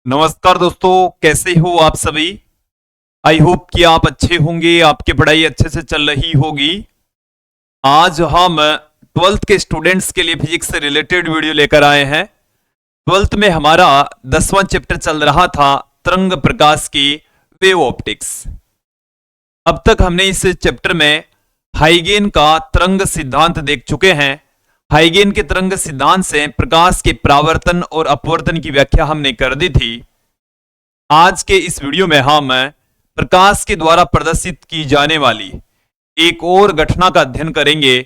नमस्कार दोस्तों, कैसे हो आप सभी। आई होप कि आप अच्छे होंगे, आपकी पढ़ाई अच्छे से चल रही होगी। आज हम ट्वेल्थ के स्टूडेंट्स के लिए फिजिक्स से रिलेटेड वीडियो लेकर आए हैं। ट्वेल्थ में हमारा 10वां चैप्टर चल रहा था तरंग प्रकाश की वेव ऑप्टिक्स। अब तक हमने इस चैप्टर में हाइगेन का तरंग सिद्धांत देख चुके हैं। हाइगेन के तरंग सिद्धांत से प्रकाश के परावर्तन और अपवर्तन की व्याख्या हमने कर दी थी। आज के इस वीडियो में हम प्रकाश के द्वारा प्रदर्शित की जाने वाली एक और घटना का अध्ययन करेंगे,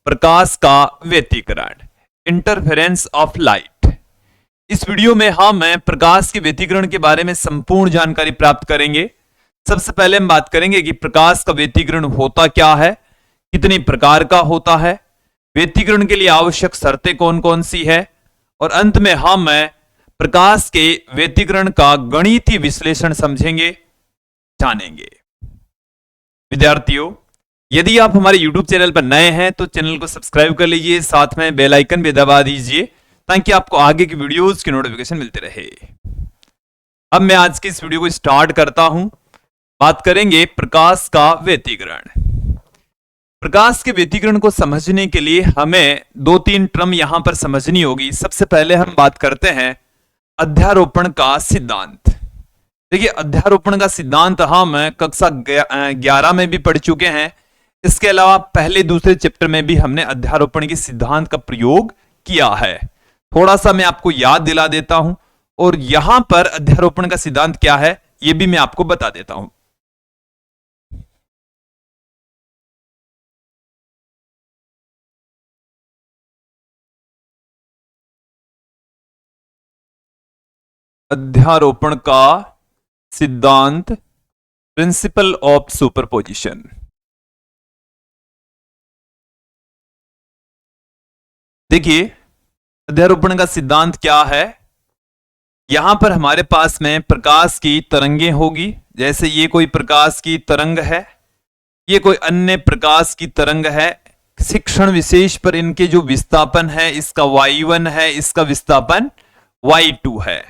प्रकाश का व्यतिकरण, इंटरफेरेंस ऑफ लाइट। इस वीडियो में हम प्रकाश के व्यतिकरण के बारे में संपूर्ण जानकारी प्राप्त करेंगे। सबसे पहले हम बात करेंगे कि प्रकाश का व्यतिकरण होता क्या है, कितने प्रकार का होता है, व्यतिकरण के लिए आवश्यक शर्तें कौन कौन सी है, और अंत में हम प्रकाश के व्यतिकरण का गणितीय विश्लेषण समझेंगे, जानेंगे। विद्यार्थियों, यदि आप हमारे YouTube चैनल पर नए हैं तो चैनल को सब्सक्राइब कर लीजिए, साथ में बेल आइकन भी दबा दीजिए ताकि आपको आगे की वीडियोस की नोटिफिकेशन मिलते रहे। अब मैं आज के इस वीडियो को स्टार्ट करता हूं। बात करेंगे प्रकाश का व्यतिकरण। प्रकाश के व्यतिकरण को समझने के लिए हमें दो तीन टर्म यहां पर समझनी होगी। सबसे पहले हम बात करते हैं अध्यारोपण का सिद्धांत। देखिए, अध्यारोपण का सिद्धांत हम कक्षा 11 में भी पढ़ चुके हैं। इसके अलावा पहले दूसरे चैप्टर में भी हमने अध्यारोपण के सिद्धांत का प्रयोग किया है। थोड़ा सा मैं आपको याद दिला देता हूं, और यहां पर अध्यारोपण का सिद्धांत क्या है यह भी मैं आपको बता देता हूं। अध्यारोपण का सिद्धांत, प्रिंसिपल ऑफ सुपरपोजिशन। देखिए, अध्यारोपण का सिद्धांत क्या है। यहां पर हमारे पास में प्रकाश की तरंगें होगी। जैसे ये कोई प्रकाश की तरंग है, ये कोई अन्य प्रकाश की तरंग है। किसी क्षण विशेष पर इनके जो विस्थापन है, इसका y1 है, इसका विस्थापन y2 है।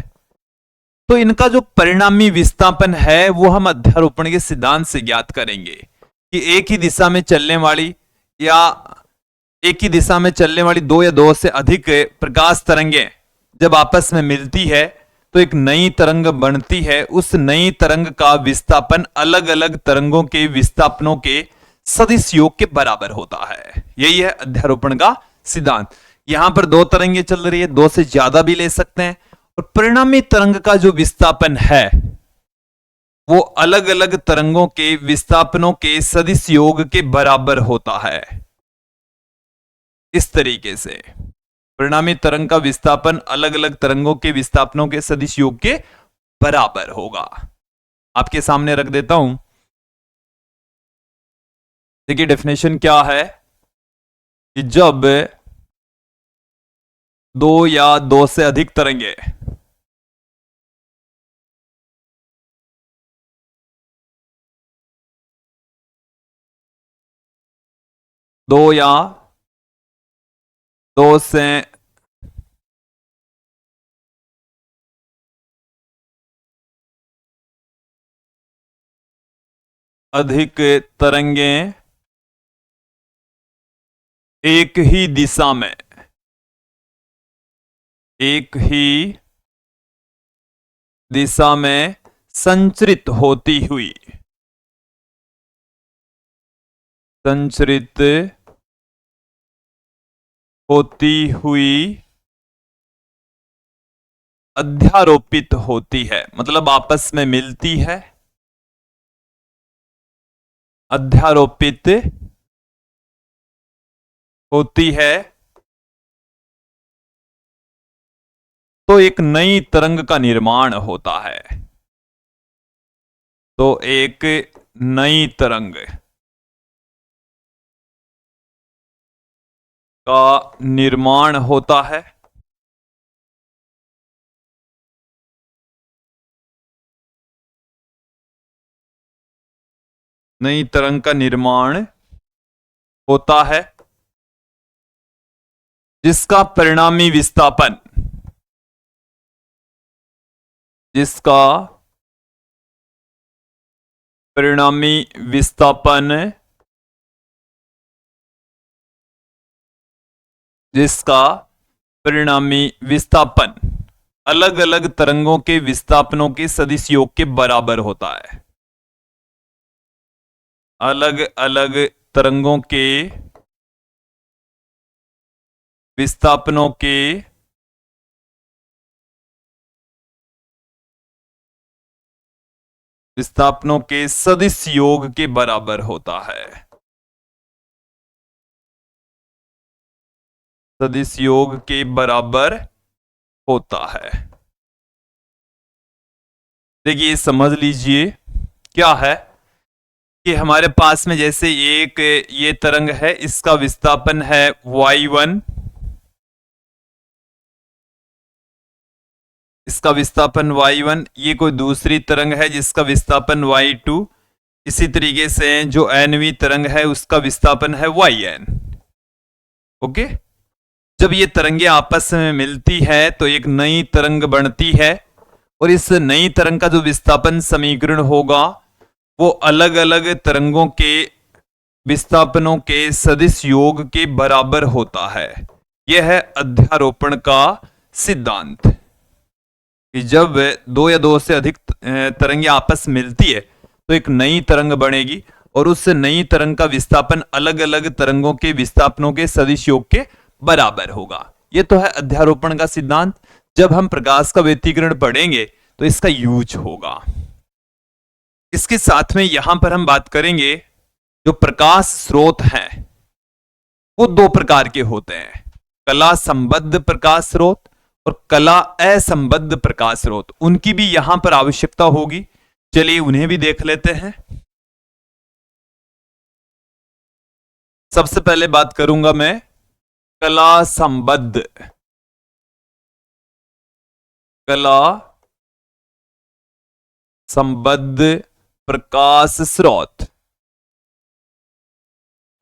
तो इनका जो परिणामी विस्थापन है वो हम अध्यारोपण के सिद्धांत से ज्ञात करेंगे कि एक ही दिशा में चलने वाली या एक ही दिशा में चलने वाली दो या दो से अधिक प्रकाश तरंगें जब आपस में मिलती है तो एक नई तरंग बनती है। उस नई तरंग का विस्थापन अलग अलग तरंगों के विस्थापनों के सदिश योग के बराबर होता है। यही है अध्यारोपण का सिद्धांत। यहां पर दो तरंगें चल रही है, दो से ज्यादा भी ले सकते हैं, और परिणामी तरंग का जो विस्थापन है वो अलग अलग तरंगों के विस्थापनों के सदिश योग के बराबर होता है। इस तरीके से परिणामी तरंग का विस्थापन अलग अलग तरंगों के विस्थापनों के सदिश योग के बराबर होगा। आपके सामने रख देता हूं। देखिए, डेफिनेशन क्या है कि जब दो या दो से अधिक तरंगे दो या दो से अधिक तरंगें एक ही दिशा में, एक ही दिशा में संचरित होती हुई, संचरित होती हुई अध्यारोपित होती है, मतलब आपस में मिलती है, अध्यारोपित होती है, तो एक नई तरंग का निर्माण होता है। तो एक नई तरंग का निर्माण होता है। नई तरंग का निर्माण होता है जिसका परिणामी विस्थापन, जिसका परिणामी विस्थापन अलग अलग तरंगों के विस्थापनों के सदिश योग के बराबर होता है। अलग अलग तरंगों के विस्थापनों के सदिश योग के बराबर होता है। सदिश योग के बराबर होता है। देखिए समझ लीजिए क्या है कि हमारे पास में जैसे एक ये तरंग है, इसका विस्थापन है y1, इसका विस्थापन y1, ये कोई दूसरी तरंग है जिसका विस्थापन y2, इसी तरीके से जो nवीं तरंग है उसका विस्थापन है yn। ओके, जब ये तरंगें आपस में मिलती है तो एक नई तरंग बनती है, और इस नई तरंग का जो विस्थापन समीकरण होगा वो अलग अलग तरंगों के विस्थापनों के सदिश योग के बराबर होता है। यह है अध्यारोपण का सिद्धांत कि जब दो या दो से अधिक तरंगें आपस मिलती है तो एक नई तरंग बनेगी, और उस नई तरंग का विस्थापन अलग अलग तरंगों के विस्थापनों के सदिश योग के बराबर होगा। यह तो है अध्यारोपण का सिद्धांत। जब हम प्रकाश का व्यतिकरण पढ़ेंगे तो इसका यूज होगा। इसके साथ में यहां पर हम बात करेंगे, जो प्रकाश स्रोत हैं वो दो प्रकार के होते हैं, कला संबद्ध प्रकाश स्रोत और कला असंबद्ध प्रकाश स्रोत। उनकी भी यहां पर आवश्यकता होगी, चलिए उन्हें भी देख लेते हैं। सबसे पहले बात करूंगा मैं कला संबद्ध प्रकाश स्रोत।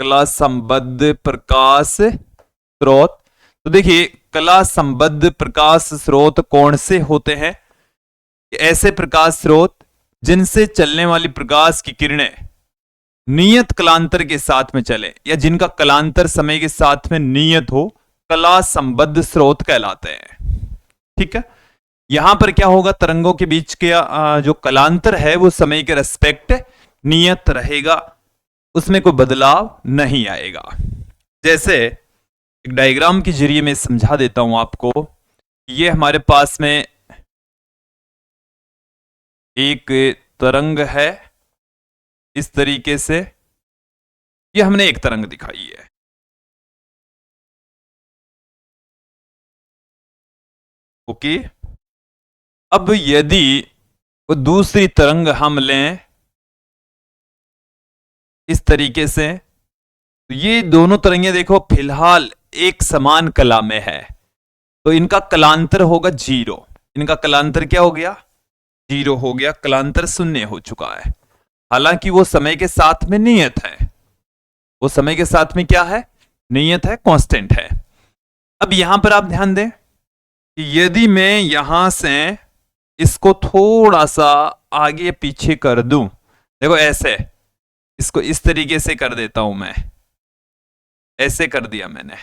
कला संबद्ध प्रकाश स्रोत, तो देखिए कला संबद्ध प्रकाश स्रोत कौन से होते हैं? ऐसे प्रकाश स्रोत जिनसे चलने वाली प्रकाश की किरणें नियत कलांतर के साथ में चले, या जिनका कलांतर समय के साथ में नियत हो, कला संबद्ध स्रोत कहलाते हैं। ठीक है, यहां पर क्या होगा, तरंगों के बीच के जो कलांतर है वो समय के रेस्पेक्ट नियत रहेगा, उसमें कोई बदलाव नहीं आएगा। जैसे एक डायग्राम के जरिए मैं समझा देता हूं आपको। ये हमारे पास में एक तरंग है इस तरीके से, ये हमने एक तरंग दिखाई है। ओके, अब यदि वो दूसरी तरंग हम लें इस तरीके से, तो ये दोनों तरंगें देखो फिलहाल एक समान कला में है, तो इनका कलांतर होगा 0। इनका कलांतर क्या हो गया? 0 हो गया, कलांतर 0 हो चुका है। हालांकि वो समय के साथ में नियत है, वो समय के साथ में क्या है? नियत है, कांस्टेंट है। अब यहां पर आप ध्यान दें कि यदि मैं यहां से इसको थोड़ा सा आगे पीछे कर दूं, देखो ऐसे, इसको इस तरीके से कर देता हूं मैं, ऐसे कर दिया मैंने।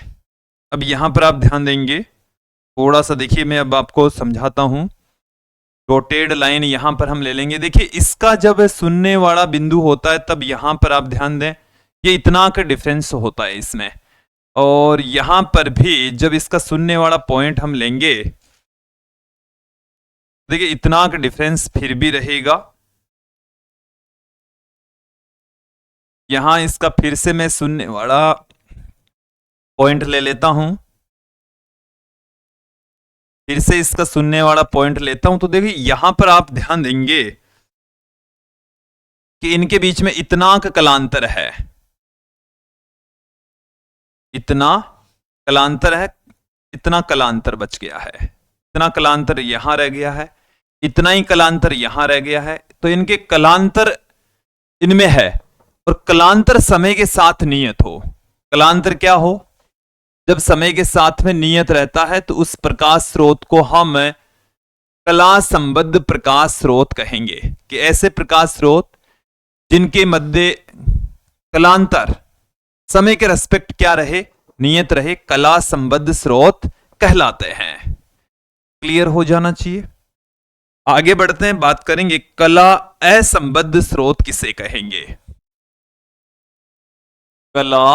अब यहां पर आप ध्यान देंगे, थोड़ा सा देखिए, मैं अब आपको समझाता हूं। रोटेड लाइन यहां पर हम ले लेंगे। देखिए इसका जब सुनने वाला बिंदु होता है तब यहां पर आप ध्यान दें, ये इतना का डिफरेंस होता है इसमें, और यहां पर भी जब इसका सुनने वाला पॉइंट हम लेंगे, देखिए इतना का डिफरेंस फिर भी रहेगा। यहां इसका फिर से मैं सुनने वाला पॉइंट ले लेता हूं, फिर से इसका सुनने वाला पॉइंट लेता हूं, तो देखिए यहां पर आप ध्यान देंगे कि इनके बीच में इतना का कलांतर है, इतना कलांतर है, इतना कलांतर बच गया है, इतना कलांतर यहां रह गया है, इतना ही कलांतर यहां रह गया है। तो इनके कलांतर इनमें है, और कलांतर समय के साथ नियत हो। कलांतर क्या हो? जब समय के साथ में नियत रहता है तो उस प्रकाश स्रोत को हम कला संबद्ध प्रकाश स्रोत कहेंगे कि ऐसे प्रकाश स्रोत जिनके मध्य कलांतर समय के रेस्पेक्ट क्या रहे, नियत रहे, कला संबद्ध स्रोत कहलाते हैं। क्लियर हो जाना चाहिए। आगे बढ़ते हैं, बात करेंगे कला असंबद्ध स्रोत किसे कहेंगे। कला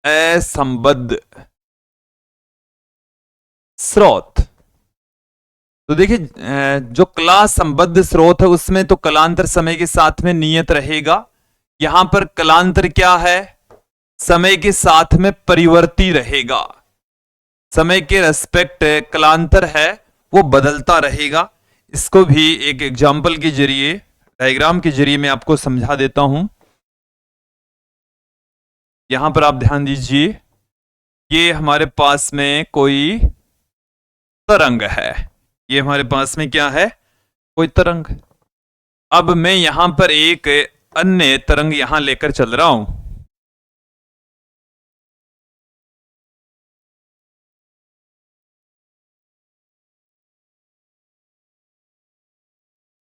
असंबद्ध स्रोत, तो देखिए जो कला संबद्ध स्रोत है उसमें तो कलांतर समय के साथ में नियत रहेगा। यहां पर कलांतर क्या है, समय के साथ में परिवर्ती रहेगा। समय के रेस्पेक्ट कलांतर है वो बदलता रहेगा। इसको भी एक एग्जाम्पल के जरिए, डायग्राम के जरिए मैं आपको समझा देता हूं। यहां पर आप ध्यान दीजिए, ये हमारे पास में कोई तरंग है, ये हमारे पास में क्या है, कोई तरंग। अब मैं यहां पर एक अन्य तरंग यहां लेकर चल रहा हूं।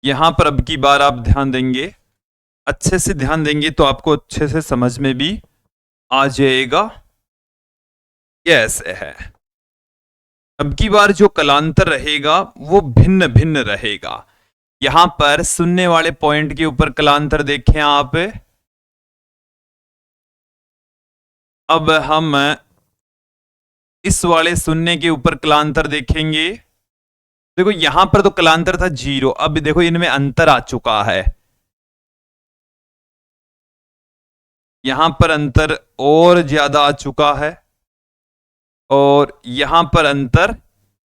यहां पर अब की बार आप ध्यान देंगे, अच्छे से ध्यान देंगे तो आपको अच्छे से समझ में भी आ जाएगा। ये ऐसे है, अब की बार जो कलांतर रहेगा वो भिन्न भिन्न रहेगा। यहां पर सुनने वाले पॉइंट के ऊपर कलांतर देखें आप। अब हम इस वाले सुनने के ऊपर कलांतर देखेंगे। देखो यहां पर तो कलांतर था 0, अब देखो इनमें अंतर आ चुका है। यहां पर अंतर और ज्यादा आ चुका है और यहां पर अंतर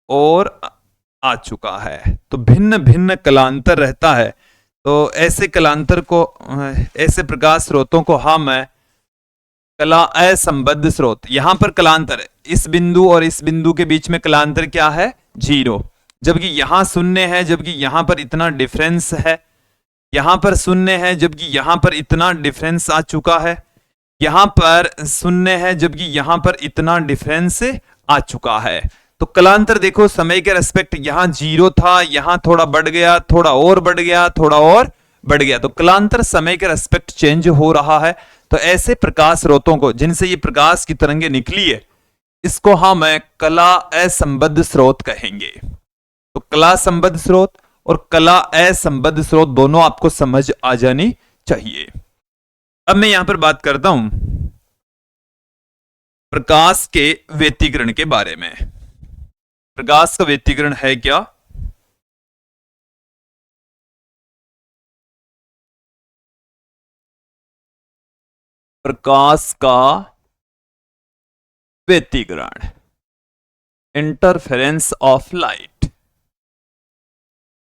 और आ चुका है, तो भिन्न भिन्न कलांतर रहता है। तो ऐसे कलांतर को, ऐसे प्रकाश स्रोतों को हम कला असंबद्ध स्रोत, यहां पर कलांतर इस बिंदु और इस बिंदु के बीच में कलांतर क्या है, 0, जबकि यहां शून्य है, जबकि यहां पर इतना डिफरेंस है। यहां पर शून्य है जबकि यहां पर इतना डिफरेंस आ चुका है। यहां पर शून्य है जबकि यहां पर इतना डिफरेंस आ चुका है। तो कलांतर देखो समय के रेस्पेक्ट, यहां 0 था, यहां थोड़ा बढ़ गया, थोड़ा और बढ़ गया, थोड़ा और बढ़ गया, तो कलांतर समय के रेस्पेक्ट चेंज हो रहा है। तो ऐसे प्रकाश स्रोतों को जिनसे ये प्रकाश की तरंगे निकली है, इसको हम कला असंबद्ध स्रोत कहेंगे। तो कला संबद्ध स्रोत और कला असंबद्ध स्रोत दोनों आपको समझ आ जानी चाहिए। अब मैं यहां पर बात करता हूं प्रकाश के व्यतिकरण के बारे में। प्रकाश का व्यतिकरण है क्या, प्रकाश का व्यतिकरण, इंटरफेरेंस ऑफ लाइट,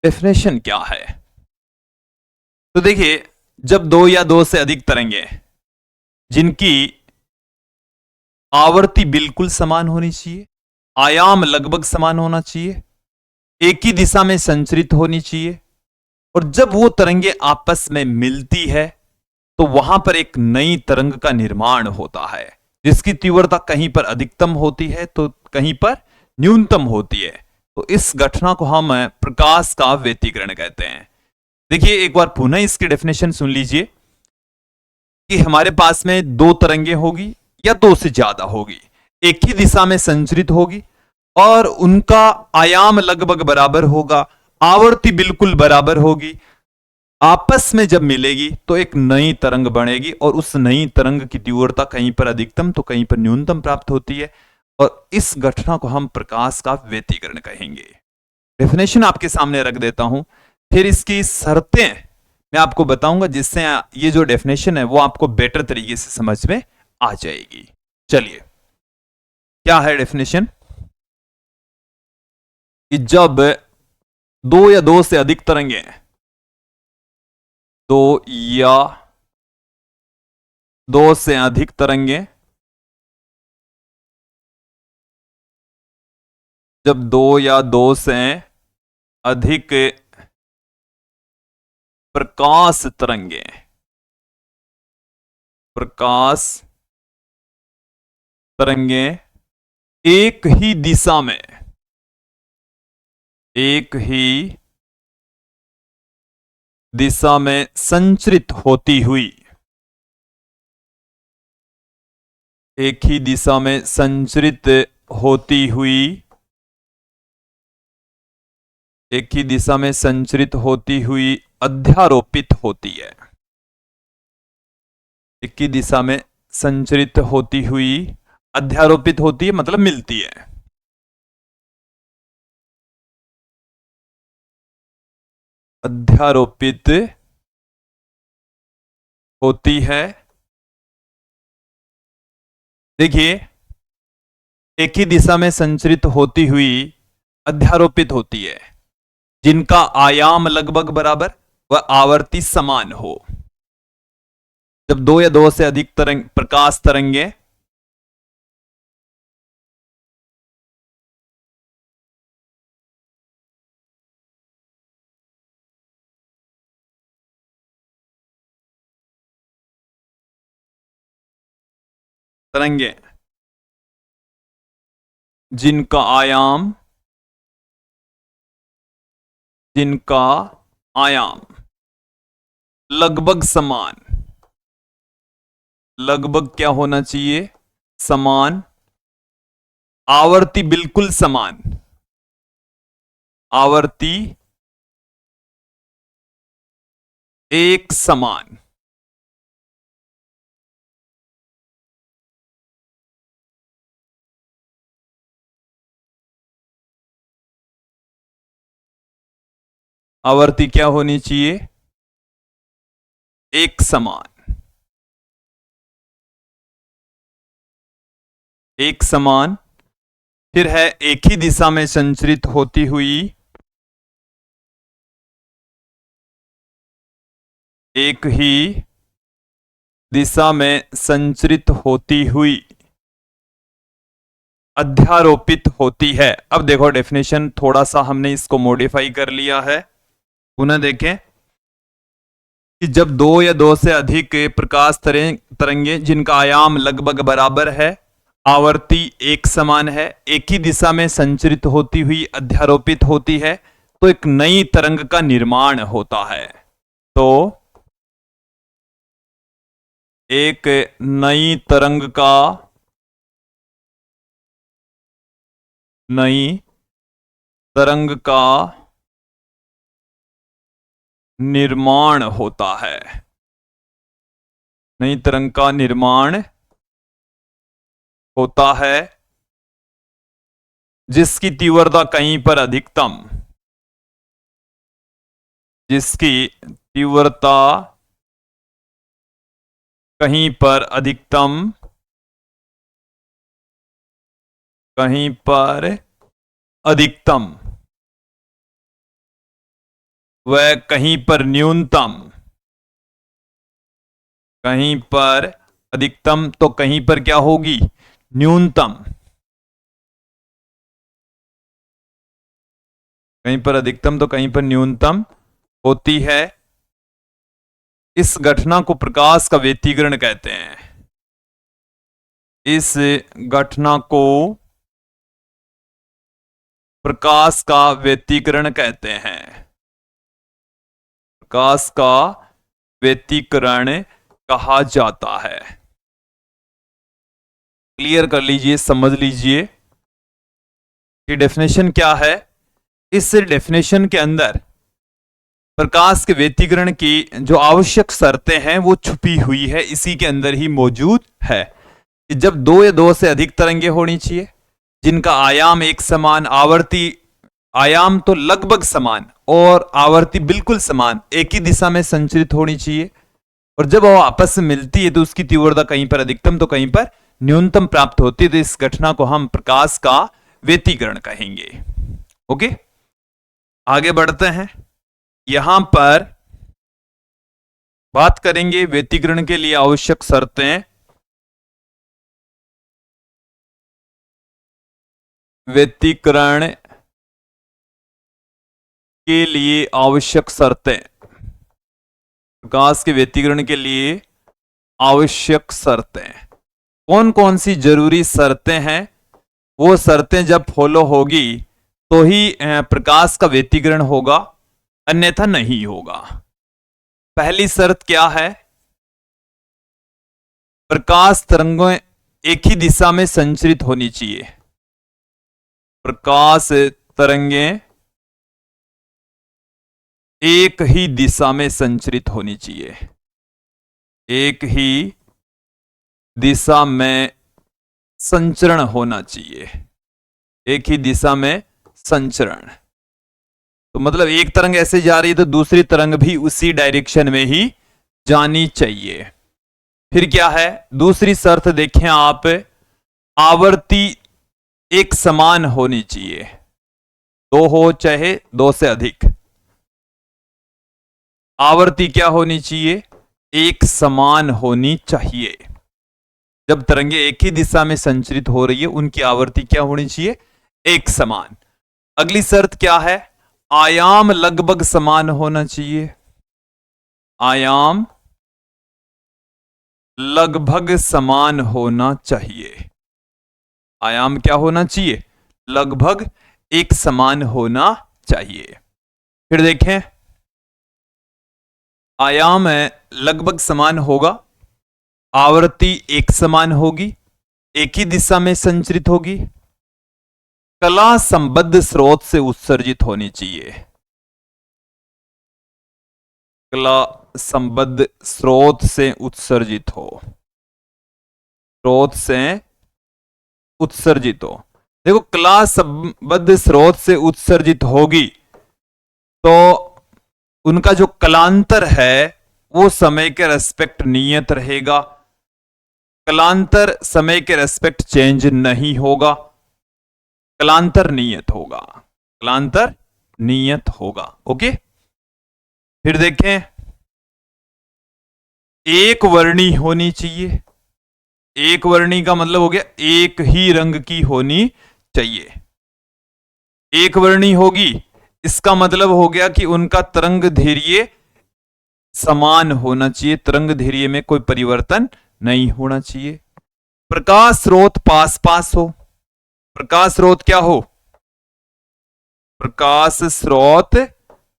डेफिनेशन क्या है। तो देखिए जब दो या दो से अधिक तरंगे जिनकी आवर्ती बिल्कुल समान होनी चाहिए, आयाम लगभग समान होना चाहिए, एक ही दिशा में संचरित होनी चाहिए, और जब वो तरंगे आपस में मिलती है तो वहां पर एक नई तरंग का निर्माण होता है, जिसकी तीव्रता कहीं पर अधिकतम होती है तो कहीं पर न्यूनतम होती है। तो इस घटना को हम प्रकाश का व्यतिकरण कहते हैं। देखिए एक बार पुनः इसकी डेफिनेशन सुन लीजिए कि हमारे पास में दो तरंगे होगी या दो से ज्यादा होगी, एक ही दिशा में संचरित होगी और उनका आयाम लगभग बराबर होगा, आवर्ती बिल्कुल बराबर होगी। आपस में जब मिलेगी तो एक नई तरंग बनेगी और उस नई तरंग की तीव्रता कहीं पर अधिकतम तो कहीं पर न्यूनतम प्राप्त होती है, और इस घटना को हम प्रकाश का व्यतिकरण कहेंगे। डेफिनेशन आपके सामने रख देता हूं, फिर इसकी शर्तें मैं आपको बताऊंगा, जिससे ये जो डेफिनेशन है वो आपको बेटर तरीके से समझ में आ जाएगी। चलिए क्या है डेफिनेशन, कि जब दो या दो से अधिक तरंगे, दो या दो से अधिक तरंगे, जब दो या दो से अधिक प्रकाश तरंगे, प्रकाश तरंगे एक ही दिशा में एक ही दिशा में संचरित होती हुई, एक ही दिशा में संचरित होती हुई, एक ही दिशा में संचरित होती हुई अध्यारोपित होती है। एक ही दिशा में संचरित होती हुई अध्यारोपित होती है मतलब मिलती है। अध्यारोपित होती है। देखिए, एक ही दिशा में संचरित होती हुई अध्यारोपित होती है जिनका आयाम लगभग बराबर व आवर्ती समान हो। जब दो या दो से अधिक प्रकाश तरंगे जिनका आयाम लगभग समान, लगभग क्या होना चाहिए? समान। आवर्ती बिल्कुल समान, आवर्ती एक समान। आवर्ती क्या होनी चाहिए? एक समान। एक समान। फिर है एक ही दिशा में संचरित होती हुई, एक ही दिशा में संचरित होती हुई अध्यारोपित होती है। अब देखो डेफिनेशन, थोड़ा सा हमने इसको मॉडिफाई कर लिया है। पुनः देखें कि जब दो या दो से अधिक प्रकाश तरंगे जिनका आयाम लगभग बराबर है, आवर्ती एक समान है, एक ही दिशा में संचरित होती हुई अध्यारोपित होती है, तो एक नई तरंग का निर्माण होता है। तो एक नई तरंग का निर्माण होता है। नई तरंग का निर्माण होता है जिसकी तीव्रता कहीं पर अधिकतम, जिसकी तीव्रता कहीं पर अधिकतम, कहीं पर अधिकतम व कहीं पर न्यूनतम, कहीं पर अधिकतम तो कहीं पर क्या होगी? न्यूनतम। कहीं पर अधिकतम तो कहीं पर न्यूनतम होती है। इस घटना को प्रकाश का व्यतिकरण कहते हैं। इस घटना को प्रकाश का व्यतिकरण कहते हैं। प्रकाश का व्यतिकरण कहा जाता है। क्लियर कर लीजिए, समझ लीजिए कि डेफिनेशन क्या है। इस डेफिनेशन के अंदर प्रकाश के व्यतिकरण की जो आवश्यक शर्तें हैं वो छुपी हुई है, इसी के अंदर ही मौजूद है कि जब दो या दो से अधिक तरंगे होनी चाहिए जिनका आयाम एक समान, आवर्ती आयाम तो लगभग समान और आवर्ती बिल्कुल समान, एक ही दिशा में संचरित होनी चाहिए, और जब वो आपस में मिलती है तो उसकी तीव्रता कहीं पर अधिकतम तो कहीं पर न्यूनतम प्राप्त होती है। तो इस घटना को हम प्रकाश का व्यतिकरण कहेंगे। ओके, आगे बढ़ते हैं। यहां पर बात करेंगे व्यतिकरण के लिए आवश्यक शर्तें। व्यतिकरण के लिए आवश्यक शर्तें, प्रकाश के व्यतिकरण के लिए आवश्यक शर्तें कौन कौन सी जरूरी शर्तें हैं? वो शर्तें जब फॉलो होगी तो ही प्रकाश का व्यतिकरण होगा, अन्यथा नहीं होगा। पहली शर्त क्या है? प्रकाश तरंगें एक ही दिशा में संचरित होनी चाहिए। प्रकाश तरंगें एक ही दिशा में संचरित होनी चाहिए, एक ही दिशा में संचरण होना चाहिए, एक ही दिशा में संचरण। तो मतलब एक तरंग ऐसे जा रही है तो दूसरी तरंग भी उसी डायरेक्शन में ही जानी चाहिए। फिर क्या है दूसरी शर्त? देखें आप, आवर्ती एक समान होनी चाहिए, दो हो चाहे दो से अधिक। आवर्ती क्या होनी चाहिए? एक समान होनी चाहिए। जब तरंगे एक ही दिशा में संचरित हो रही है उनकी आवर्ती क्या होनी चाहिए? एक समान। अगली शर्त क्या है? आयाम लगभग समान होना चाहिए। आयाम लगभग समान होना चाहिए। आयाम क्या होना चाहिए? लगभग एक समान होना चाहिए। फिर देखें, आयाम है लगभग समान होगा, आवृत्ति एक समान होगी, एक ही दिशा में संचरित होगी, कला संबद्ध स्रोत से उत्सर्जित होनी चाहिए। कला संबद्ध स्रोत से उत्सर्जित हो, स्रोत से उत्सर्जित हो। देखो कला संबद्ध स्रोत से उत्सर्जित होगी तो उनका जो कलांतर है वो समय के रेस्पेक्ट नियत रहेगा। कलांतर समय के रेस्पेक्ट चेंज नहीं होगा, कलांतर नियत होगा, कलांतर नियत होगा। ओके, फिर देखें, एक वर्णी होनी चाहिए। एक वर्णी का मतलब हो गया एक ही रंग की होनी चाहिए। एक वर्णी होगी इसका मतलब हो गया कि उनका तरंग धैर्य समान होना चाहिए, तरंग धैर्य में कोई परिवर्तन नहीं होना चाहिए। प्रकाश स्रोत पास पास हो। प्रकाश स्रोत क्या हो? प्रकाश स्रोत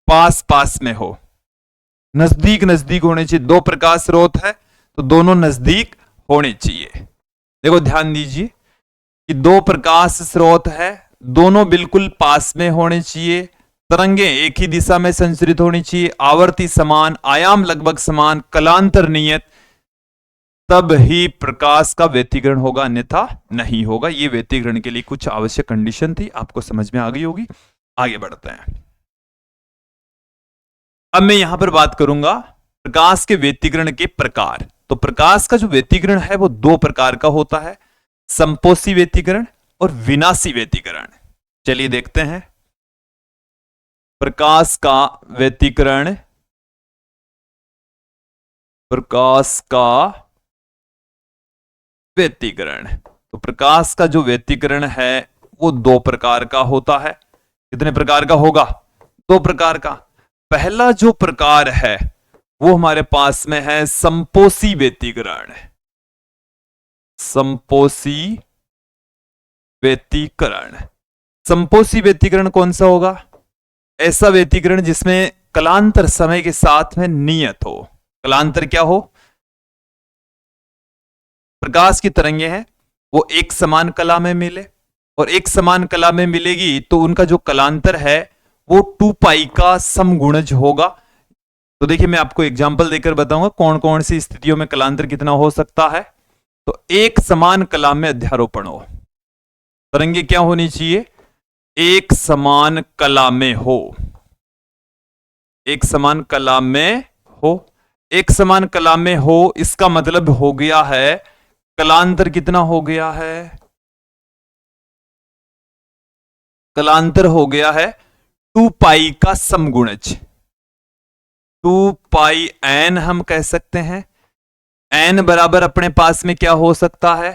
पास पास में हो, नजदीक नजदीक होने चाहिए। दो प्रकाश स्रोत है तो दोनों नजदीक होने चाहिए। देखो ध्यान दीजिए कि दो प्रकाश स्रोत है, दोनों बिल्कुल पास में होने चाहिए, तरंगे एक ही दिशा में संचरित होनी चाहिए, आवर्ती समान, आयाम लगभग समान, कलांतर नियत, तब ही प्रकाश का व्यतिकरण होगा, अन्यथा नहीं होगा। ये व्यतिकरण के लिए कुछ आवश्यक कंडीशन थी, आपको समझ में आ गई होगी। आगे बढ़ते हैं। अब मैं यहां पर बात करूंगा प्रकाश के व्यतिकरण के प्रकार। तो प्रकाश का जो व्यतिकरण है वो दो प्रकार का होता है, संपोषी व्यतिकरण और विनाशी व्यतिकरण। चलिए देखते हैं प्रकाश का व्यतिकरण। प्रकाश का व्यतिकरण, तो प्रकाश का जो व्यतिकरण है वो दो प्रकार का होता है। कितने प्रकार का होगा? दो प्रकार का। पहला जो प्रकार है वो हमारे पास में है संपोषी व्यतिकरण। संपोषी व्यतिकरण। संपोषी व्यतिकरण कौन सा होगा? ऐसा व्यतिकरण जिसमें कलांतर समय के साथ में नियत हो। कलांतर क्या हो? प्रकाश की तरंगे हैं वो एक समान कला में मिले, और एक समान कला में मिलेगी तो उनका जो कलांतर है वो 2 पाई का समगुणज होगा। तो देखिए मैं आपको एग्जांपल देकर बताऊंगा कौन कौन सी स्थितियों में कलांतर कितना हो सकता है। तो एक समान कला में अध्यारोपण हो, तरंगे क्या होनी चाहिए? एक समान कला में हो, एक समान कला में हो। एक समान कला में हो इसका मतलब हो गया है कलांतर कितना हो गया है? कलांतर हो गया है 2 पाई का समगुणज। 2 पाई एन हम कह सकते हैं। एन बराबर अपने पास में क्या हो सकता है?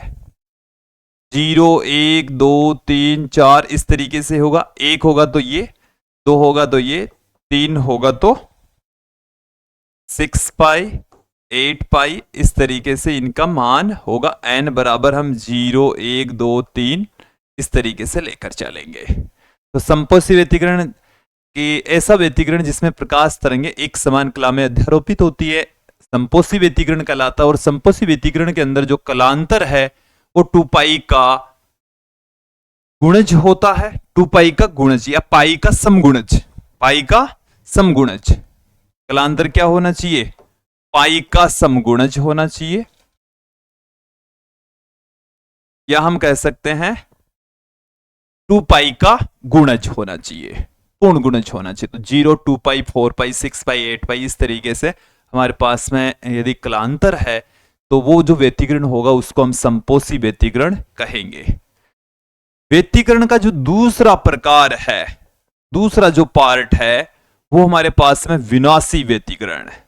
0, 1, 2, 3, 4 इस तरीके से होगा। 1 होगा तो ये, 2 होगा तो ये, 3 होगा तो 6 पाई, 8 पाई, इस तरीके से इनका मान होगा। एन बराबर हम 0, 1, 2, 3 इस तरीके से लेकर चलेंगे। तो संपोषी व्यतिकरण कि ऐसा व्यतिकरण जिसमें प्रकाश तरंगे एक समान कला में अध्यारोपित होती है, संपोषी व्यतिकरण कहलाता है। और संपोषी व्यतिकरण के अंदर जो कलांतर है वो 2 पाई का गुणज होता है, 2 पाई का गुणज या पाई का समगुणज, पाई का समगुणज। कलांतर क्या होना चाहिए? पाई का समगुणज होना चाहिए, या हम कह सकते हैं 2 पाई का गुणज होना चाहिए, पूर्ण गुणज होना चाहिए। तो 0, 2 पाई, 4 पाई, 6 पाई, 8 पाई, इस तरीके से हमारे पास में यदि कलांतर है तो वो जो व्यतिकरण होगा उसको हम संपोषी व्यतिकरण कहेंगे। व्यतिकरण का जो दूसरा प्रकार है, दूसरा जो पार्ट है, वो हमारे पास में विनाशी व्यतिकरण है।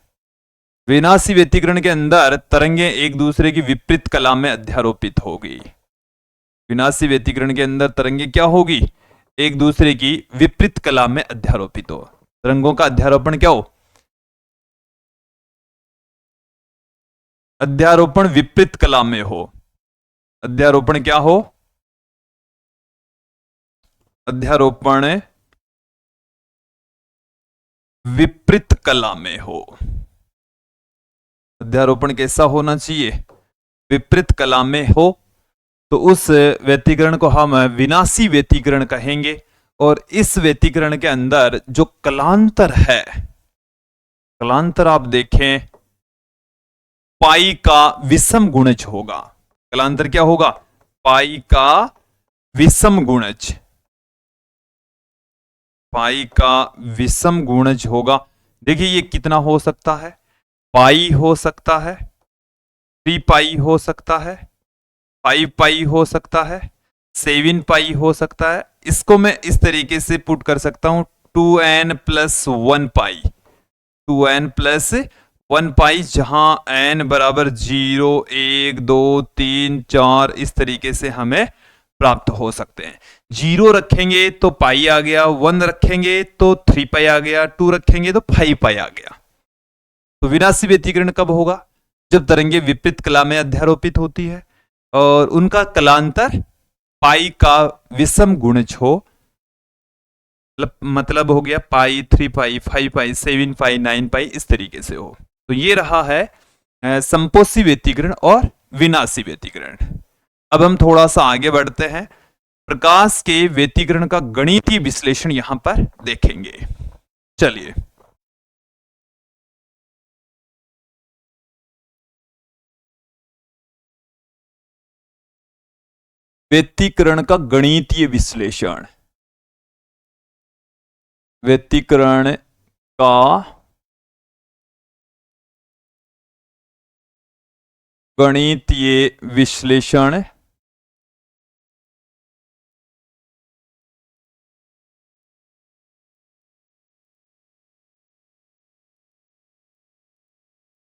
विनाशी व्यतिकरण के अंदर तरंगे एक दूसरे की विपरीत कला में अध्यारोपित होगी। विनाशी व्यतिकरण के अंदर तरंगे क्या होगी? एक दूसरे की विपरीत कला में अध्यारोपित हो। तरंगों का अध्यारोपण क्या हो? अध्यारोपण विपरीत कला में हो। अध्यारोपण क्या हो? अध्यारोपण विपरीत कला में हो। अध्यारोपण कैसा होना चाहिए? विपरीत कला में हो। तो उस व्यतिकरण को हम विनाशी व्यतिकरण कहेंगे। और इस व्यतिकरण के अंदर जो कलांतर है, कलांतर आप देखें पाई का विषम गुणज होगा। कलांतर क्या होगा? पाई का विषम गुणज, पाई का विषम गुणज होगा। देखिए ये कितना हो सकता है? पाई हो सकता है, 3 पाई हो सकता है, 5 पाई हो सकता है, 7 पाई हो सकता है। इसको मैं इस तरीके से पुट कर सकता हूं 2n प्लस 1 पाई, 2n प्लस 1 पाई, जहां n बराबर 0, 1, 2, 3, 4 इस तरीके से हमें प्राप्त हो सकते हैं। 0 रखेंगे तो पाई आ गया, 1 रखेंगे तो 3 पाई आ गया, 2 रखेंगे तो 5 पाई आ गया। तो विनाशी व्यतिकरण कब होगा? जब तरंगे विपरीत कला में अध्यारोपित होती है और उनका कलांतर पाई का विषम गुणज हो। मतलब हो गया पाई, 3 पाई, 5 पाई, 7 पाई, 9 पाई, इस तरीके से हो। तो ये रहा है संपोषी व्यतिकरण और विनाशी व्यतिकरण। अब हम थोड़ा सा आगे बढ़ते हैं, प्रकाश के व्यतिकरण का गणितीय विश्लेषण यहां पर देखेंगे। चलिए, व्यतिकरण का गणितीय विश्लेषण। व्यतिकरण का गणितीय विश्लेषण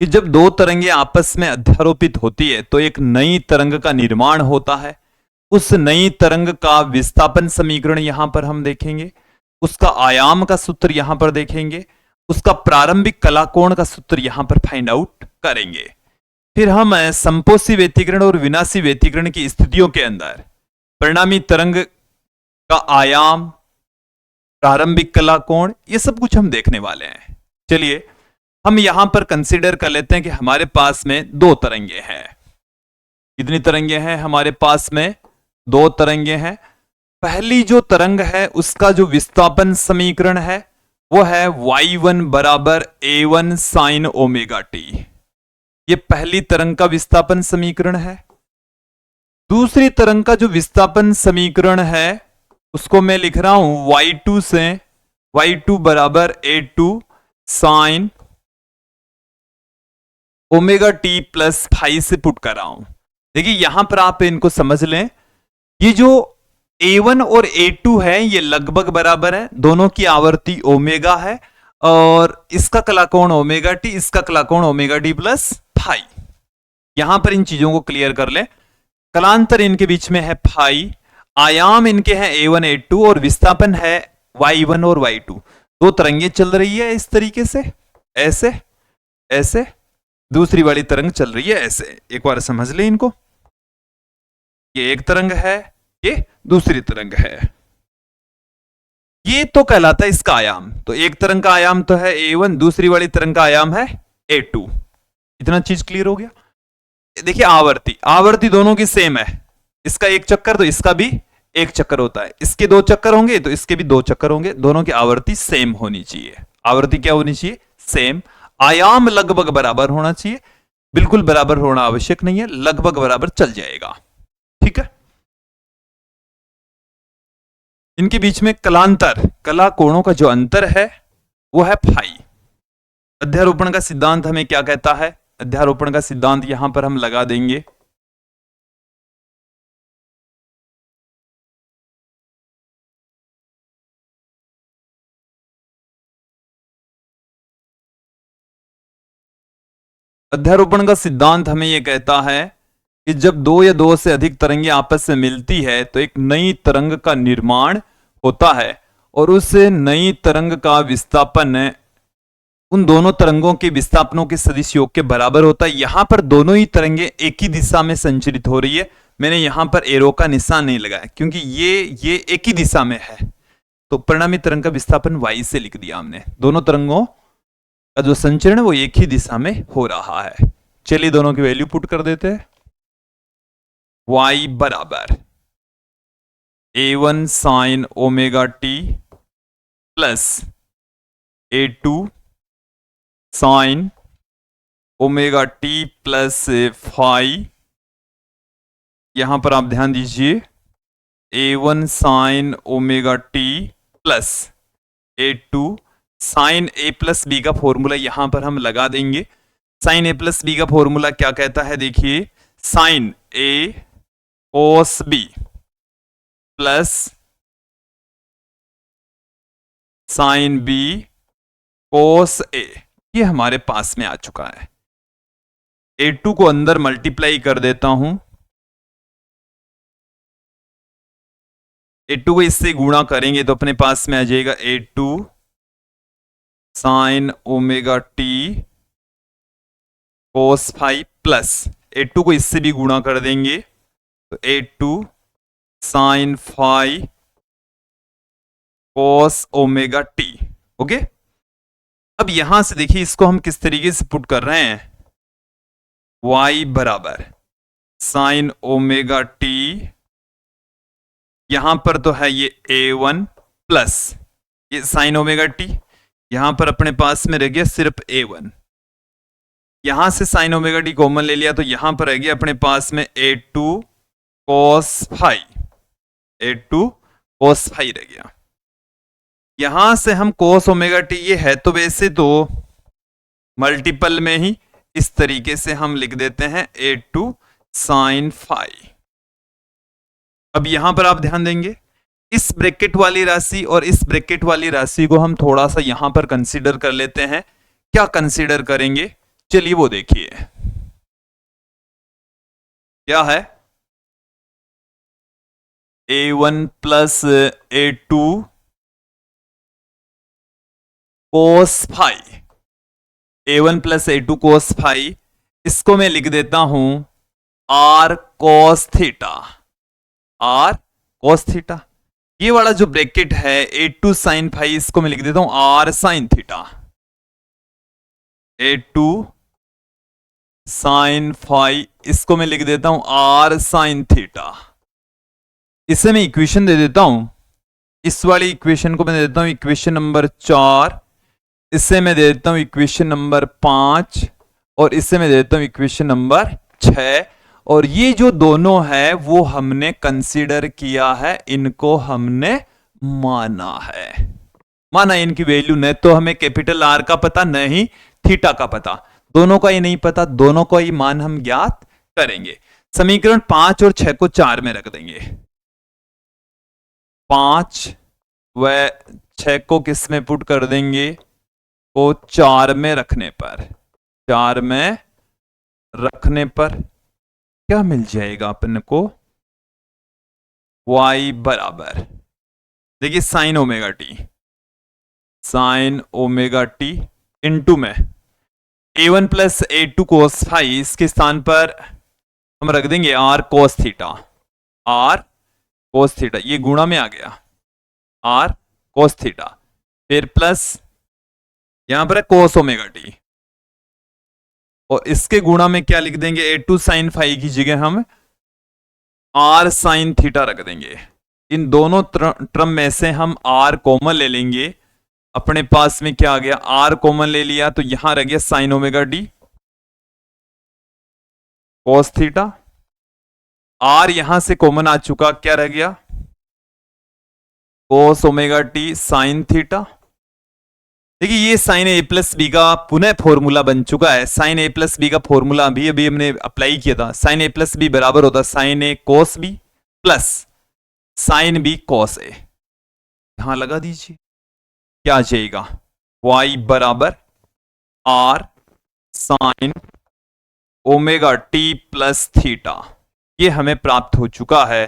कि जब दो तरंगे आपस में अध्यारोपित होती है तो एक नई तरंग का निर्माण होता है। उस नई तरंग का विस्थापन समीकरण यहां पर हम देखेंगे, उसका आयाम का सूत्र यहां पर देखेंगे, उसका प्रारंभिक कलाकोण का सूत्र यहां पर फाइंड आउट करेंगे। फिर हम संपोषी व्यतिकरण और विनाशी व्यतिकरण की स्थितियों के अंदर परिणामी तरंग का आयाम, प्रारंभिक कलाकोण, ये सब कुछ हम देखने वाले हैं। चलिए हम यहां पर कंसीडर कर लेते हैं कि हमारे पास में 2 तरंगे हैं। कितनी तरंगे हैं हमारे पास में? 2 तरंगे हैं। पहली जो तरंग है उसका जो विस्थापन समीकरण है वो है y1 बराबर a1 साइन ओमेगा टी। ये पहली तरंग का विस्थापन समीकरण है। दूसरी तरंग का जो विस्थापन समीकरण है उसको मैं लिख रहा हूं y2 से, y2 बराबर a2 sine omega T plus 5 से पुट कर रहा हूं। देखिए यहां पर आप इनको समझ लें, ये जो A1 और A2 है ये लगभग बराबर है, दोनों की आवर्ती ओमेगा है और इसका कलाकोण ओमेगा टी, इसका कलाकोण ओमेगा टी प्लस 5। यहां पर इन चीजों को क्लियर कर लें। कलांतर इनके बीच में है 5, आयाम इनके हैं A1 A2 और विस्थापन है Y1 और Y2। 2 तरंगे चल रही है इस तरीके से, ऐसे ऐसे, दूसरी वाली तरंग चल रही है ऐसे। एक बार समझ लें इनको, ये एक तरंग है, ये दूसरी तरंग है। ये तो कहलाता है इसका आयाम। तो एक तरंग का आयाम तो है a1, दूसरी वाली तरंग का आयाम है a2। इतना चीज क्लियर हो गया। देखिए आवर्ती, आवर्ती दोनों की सेम है। इसका एक चक्कर तो इसका भी एक चक्कर होता है, इसके दो चक्कर होंगे तो इसके भी दो चक्कर होंगे, दोनों की आवर्ती सेम होनी चाहिए। आवर्ती क्या होनी चाहिए? सेम। आयाम लगभग बराबर होना चाहिए, बिल्कुल बराबर होना आवश्यक नहीं है, लगभग बराबर चल जाएगा। ठीक है। इनके बीच में कलांतर, कला कोणों का जो अंतर है वो है फाई। अध्यारोपण का सिद्धांत हमें क्या कहता है? अध्यारोपण का सिद्धांत यहां पर हम लगा देंगे। अध्यारोपण का सिद्धांत हमें यह कहता है कि जब दो या दो से अधिक तरंगें आपस में मिलती है तो एक नई तरंग का निर्माण होता है और उस नई तरंग का विस्थापन उन दोनों तरंगों के विस्थापनों के सदिश योग के बराबर होता है। यहां पर दोनों ही तरंगें एक ही दिशा में संचरित हो रही है। मैंने यहां पर एरो का निशान नहीं लगाया क्योंकि ये एक ही दिशा में है, तो परिणामी तरंग का विस्थापन y से लिख दिया हमने। दोनों तरंगों का जो संचरण है वो एक ही दिशा में हो रहा है। चलिए दोनों की वैल्यू पुट कर देते हैं। y बराबर a1 sine omega T plus a2 sine omega T plus phi. यहां पर आप ध्यान दीजिए, a1 sine omega T plus a2 sine a plus B का फॉर्मूला यहां पर हम लगा देंगे। साइन a प्लस बी का फॉर्मूला क्या कहता है? देखिए, sine a cos b plus sine b cos a, ये हमारे पास में आ चुका है। a2 को अंदर मल्टीप्लाई कर देता हूं, a2 को इससे गुणा करेंगे तो अपने पास में आ जाएगा a2 sine omega T cos phi plus a2 को इससे भी गुणा कर देंगे तो a2 sine phi cos omega T. Okay, अब यहां से देखिए इसको हम किस तरीके से पुट कर रहे हैं। y बराबर साइन ओमेगा टी, यहां पर तो है ये a1 प्लस ये साइन ओमेगा टी, यहां पर अपने पास में रह गया सिर्फ a1। यहां से साइन ओमेगा टी कॉमन ले लिया तो यहां पर रह गया अपने पास में a2 cos phi, a2 cos phi रह गया। यहां से हम cos ओमेगा टी, ये है तो वैसे तो मल्टीपल में ही, इस तरीके से हम लिख देते हैं a2 साइन फाई। अब यहां पर आप ध्यान देंगे, इस ब्रैकेट वाली राशि और इस ब्रैकेट वाली राशि को हम थोड़ा सा यहां पर कंसीडर कर लेते हैं। क्या कंसीडर करेंगे? चलिए वो देखिए क्या है। a1 plus a2 cos phi, a1 plus a2 cos phi, इसको मैं लिख देता हूं r cos theta, r cos theta. ये वाला जो ब्रैकेट है a2 साइन फाई, इसको मैं लिख देता हूं r sine theta, a2 sine phi, इसको मैं लिख देता हूं r साइन थीटा। इसे मैं इक्वेशन दे देता हूं, इस वाली इक्वेशन को मैं दे देता हूं इक्वेशन नंबर 4, इससे मैं दे देता हूं इक्वेशन नंबर 5 और इससे मैं दे देता हूं इक्वेशन नंबर 6। और ये जो दोनों है वो हमने कंसीडर किया है, इनको हमने माना है। माना इनकी वैल्यू, न तो हमें कैपिटल आर का पता न ही थीटा का पता, दोनों का ही नहीं पता, दोनों का ही मान हम ज्ञात करेंगे। समीकरण 5 और 6 को 4 में रख देंगे। 5 व 6 को किस में पुट कर देंगे? को 4 में रखने पर, 4 में रखने पर क्या मिल जाएगा अपन को? y बराबर, देखिए sign omega T, sign omega T into में a1 plus a2 cos phi, इसके स्थान पर हम रख देंगे r cos theta, r cos theta, ये गुणा में आ गया r कोस थीटा, फिर प्लस यहां पर है कोस ओमेगा टी, और इसके गुणा में क्या लिख देंगे, A2 साइन फाई की जगह हम R साइन थीटा रख देंगे। इन दोनों टर्म में से हम R कॉमन ले लेंगे, अपने पास में क्या आ गया, R कॉमन ले लिया तो यहां रह गया साइन ओमेगा टी कोस थीटा, R यहां से कॉमन आ चुका, क्या रह गया, कोस ओमेगा टी साइन थीटा। देखिए ये साइन ए प्लस बी का पुनः फॉर्मूला बन चुका है। साइन ए प्लस बी का फॉर्मूला अभी अभी हमने अप्लाई किया था। साइन ए प्लस बी बराबर होता है sine A cos B plus sine B cos A. यहां लगा दीजिए, क्या आ जाएगा, y बराबर r sine omega T plus theta. ये हमें प्राप्त हो चुका है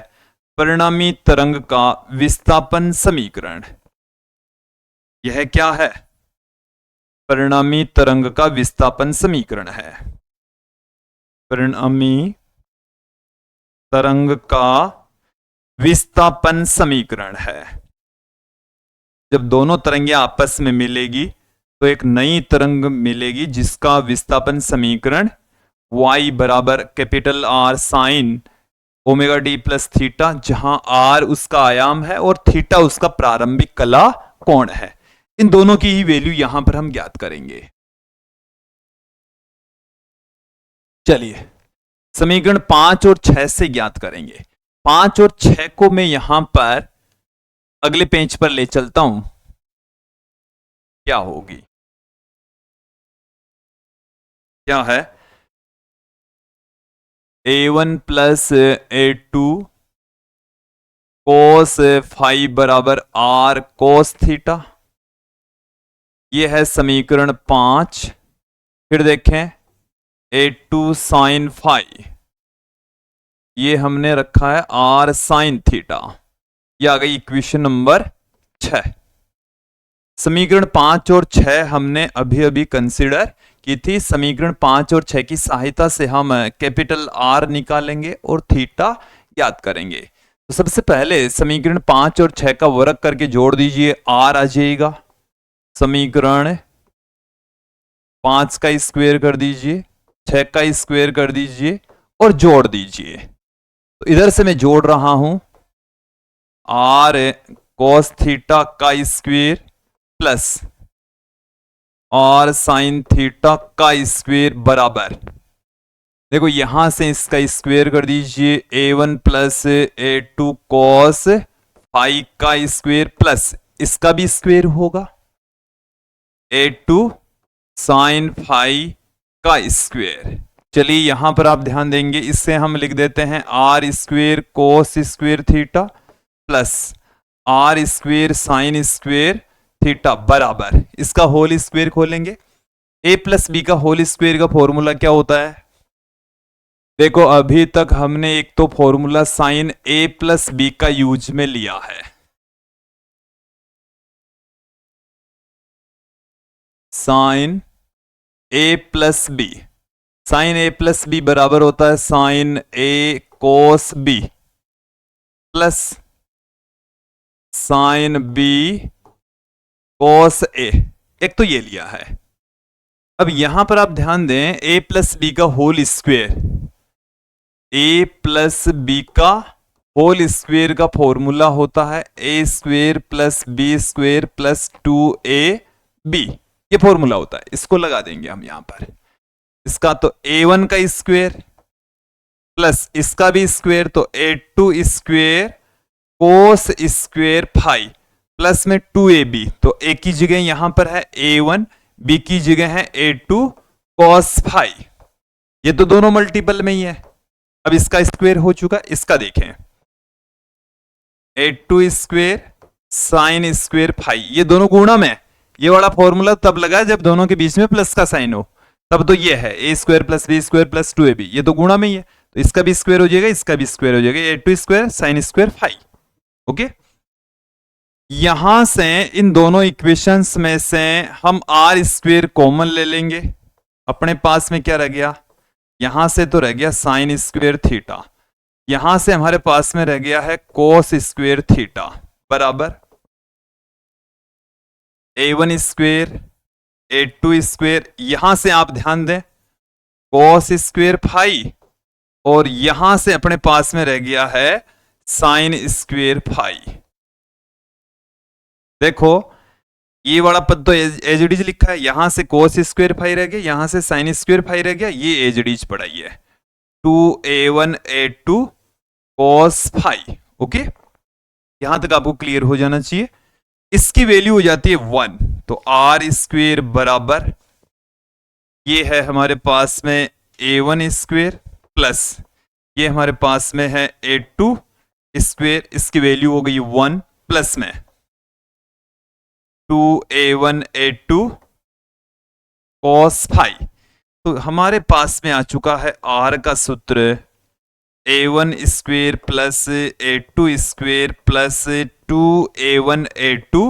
परिणामी तरंग का विस्थापन समीकरण। यह क्या है, परिणामी तरंग का विस्थापन समीकरण है। परिणामी तरंग का विस्थापन समीकरण है। जब दोनों तरंगें आपस में मिलेगी तो एक नई तरंग मिलेगी जिसका विस्थापन समीकरण y बराबर capital R sine omega D plus theta, जहां R उसका आयाम है और थीटा उसका प्रारंभिक कला कोण है। इन दोनों की ही वैल्यू यहां पर हम ज्ञात करेंगे। चलिए समीकरण 5 और 6 से ज्ञात करेंगे। 5 और 6 को मैं यहां पर अगले पेज पर ले चलता हूं, क्या होगी, क्या है, A1 plus A2 cos phi बराबर R कोस थीटा। यह है समीकरण 5। फिर देखें A2 साइन फाई, ये हमने रखा है R साइन थीटा। यह आ गई इक्वेशन नंबर 6। समीकरण 5 और 6 हमने अभी अभी कंसीडर की थी। समीकरण 5 और 6 की सहायता से हम कैपिटल R निकालेंगे और थीटा ज्ञात करेंगे। तो सबसे पहले समीकरण 5 और 6 का वर्ग करके जोड़ दीजिए, R आ जाएगा। समीकरण 5 का स्क्वायर कर दीजिए, 6 का स्क्वायर कर दीजिए और जोड़ दीजिए। तो इधर से मैं जोड़ रहा हूं, R कोस थीटा का square plus R sine theta का स्क्वायर बराबर, देखो यहां से इसका स्क्वायर कर दीजिए, A1 plus A2 cos phi का स्क्वायर प्लस इसका भी स्क्वायर होगा A2 साइन फाई का स्क्वायर। चलिए यहां पर आप ध्यान देंगे, इससे हम लिख देते हैं R square cos square theta plus R square sine square theta बराबर, इसका होल स्क्वायर खोलेंगे। A प्लस बी का होल स्क्वायर का फॉर्मूला क्या होता है, देखो अभी तक हमने एक तो formula sine A plus B का यूज में लिया है, sine A plus B. Sine A plus B बराबर होता है sine A cos B plus sine B cos A। एक तो ये लिया है। अब यहां पर आप ध्यान दें, A प्लस बी का whole square, A plus B का होल स्क्वायर का फॉर्मूला होता है A square plus B square plus 2AB। ये फॉर्मूला होता है, इसको लगा देंगे हम यहां पर। इसका तो A1 का स्क्वायर प्लस इसका भी स्क्वायर, तो A2 square cos square phi plus में 2AB। तो A की जगह यहां पर है A1, B की जगह है A2 cos फाई। ये तो दोनों मल्टीपल में ही है। अब इसका स्क्वायर हो चुका, इसका देखें A2 square sine square phi, ये दोनों गुणा में। ये वाला फॉर्मूला तब लगा जब दोनों के बीच में प्लस का साइन हो, तब तो ये है A square plus B square plus 2AB। ये तो गुणा में ही है, तो इसका भी स्क्वायर हो जाएगा, इसका भी स्क्वायर हो जाएगा, A2 square sine square phi. Okay, यहां से इन दोनों इक्वेशंस में से हम R स्क्वायर कॉमन ले लेंगे। अपने पास में क्या रह गया, यहां से तो रह गया साइन स्क्वायर थीटा, यहां से हमारे पास में रह गया है कोस स्क्वायर थीटा बराबर a1 स्क्वेयर a2 स्क्वेयर, यहां से आप ध्यान दें cos स्क्वेयर फाई, और यहां से अपने पास में रह गया है साइन स्क्वेयर फाई। देखो ये वाला पद तो एज इट इज लिखा है, यहां से cos स्क्वेयर फाई रह गया, यहां से साइन स्क्वेयर फाई रह गया, ये एज इट इज पढ़ाई है 2a1 a2 cos phi. Okay, यहां तक आपको क्लियर हो जाना चाहिए। इसकी वैल्यू हो जाती है 1, तो आर स्क्वेयर बराबर ये है हमारे पास में a1 स्क्वेयर प्लस ये हमारे पास में है a2 स्क्वेयर, इसकी वैल्यू हो गई 1 प्लस में 2a1 a2 cos फाई। तो हमारे पास में आ चुका है r का सूत्र a1 square plus a2 square plus 2a1 a2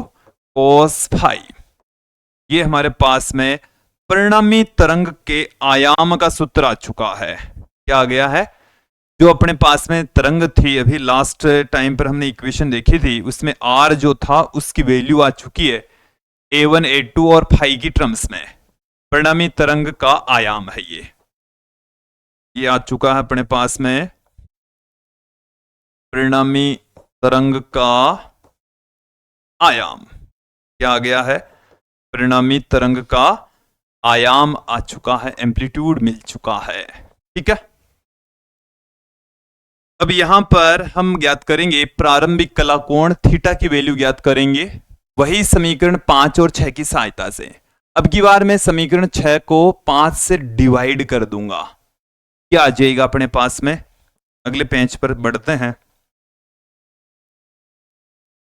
cos phi. ये हमारे पास में परिणामी तरंग के आयाम का सूत्र आ चुका है। क्या आ गया है? जो अपने पास में तरंग थी, अभी लास्ट टाइम पर हमने इक्वेशन देखी थी, उसमें r जो था उसकी वैल्यू आ चुकी है a1 a2 और फाई की टर्म्स में। परिणामी तरंग का आयाम है ये आ चुका है अपने पास में परिणामी तरंग का आयाम। क्या आ गया है? परिणामी तरंग का आयाम आ चुका है, एम्पलीट्यूड मिल चुका है। ठीक है, अब यहां पर हम ज्ञात करेंगे प्रारंभिक कला कोण थीटा की वैल्यू ज्ञात करेंगे, वही समीकरण 5 और 6 की सहायता से। अब की बार मैं समीकरण 6 को 5 से डिवाइड कर दूंगा। क्या आ जाएगा अपने पास में? अगले पेज पर बढ़ते हैं।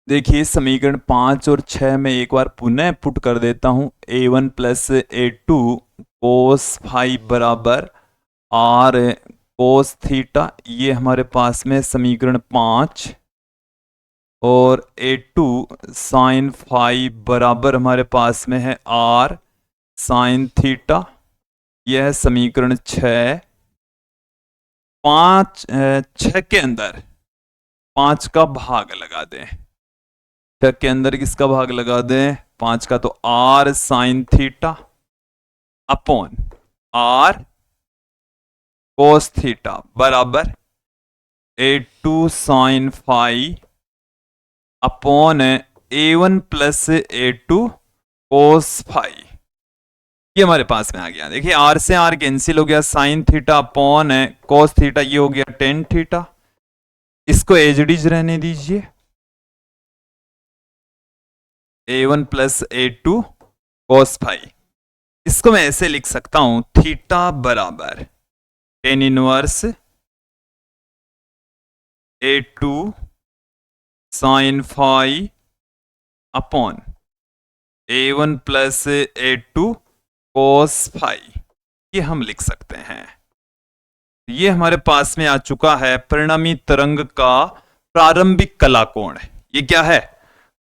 देखिए समीकरण 5 और 6 में एक बार पुनः पुट कर देता हूं। a1 plus a2 cos phi बराबर r cos थीटा, ये हमारे पास में समीकरण 5, और a2 साइन फाई बराबर हमारे पास में है r साइन थीटा, यह है समीकरण 6। 6 के अंदर 5 का भाग लगा दें। 6 के अंदर किसका भाग लगा दें? 5 का, तो r sine theta upon r cos theta बराबर a2 sine phi upon a1 plus a2 cos phi. ये हमारे पास में आ गया। देखिए r से r कैंसिल हो गया, sign theta upon cos theta, ये हो गया टेन थीटा। इसको एज इट इज रहने दीजिए, a1 plus a2 cos phi. इसको मैं ऐसे लिख सकता हूं, थीटा बराबर tan inverse a2 sine phi upon a1 plus a2 cos phi. ये हम लिख सकते हैं। ये हमारे पास में आ चुका है परिणामी तरंग का प्रारंभिक कला कोण। ये क्या है?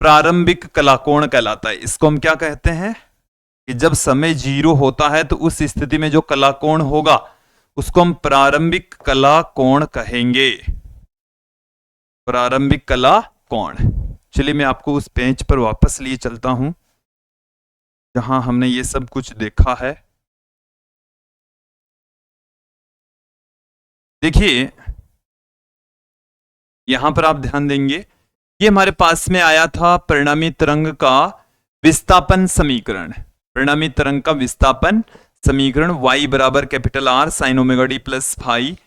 प्रारंभिक कला कोण कहलाता है। इसको हम क्या कहते हैं कि जब समय 0 होता है तो उस स्थिति में जो कला कोण होगा उसको हम प्रारंभिक कला कोण कहेंगे। प्रारंभिक कला कोण। चलिए मैं आपको उस पेज पर वापस लिए चलता हूं जहां हमने ये सब कुछ देखा है। देखिए यहां पर आप ध्यान देंगे, ये हमारे पास में आया था परिणामी तरंग का विस्थापन समीकरण। परिणामी तरंग का विस्थापन समीकरण y बराबर capital R sine omega D plus phi,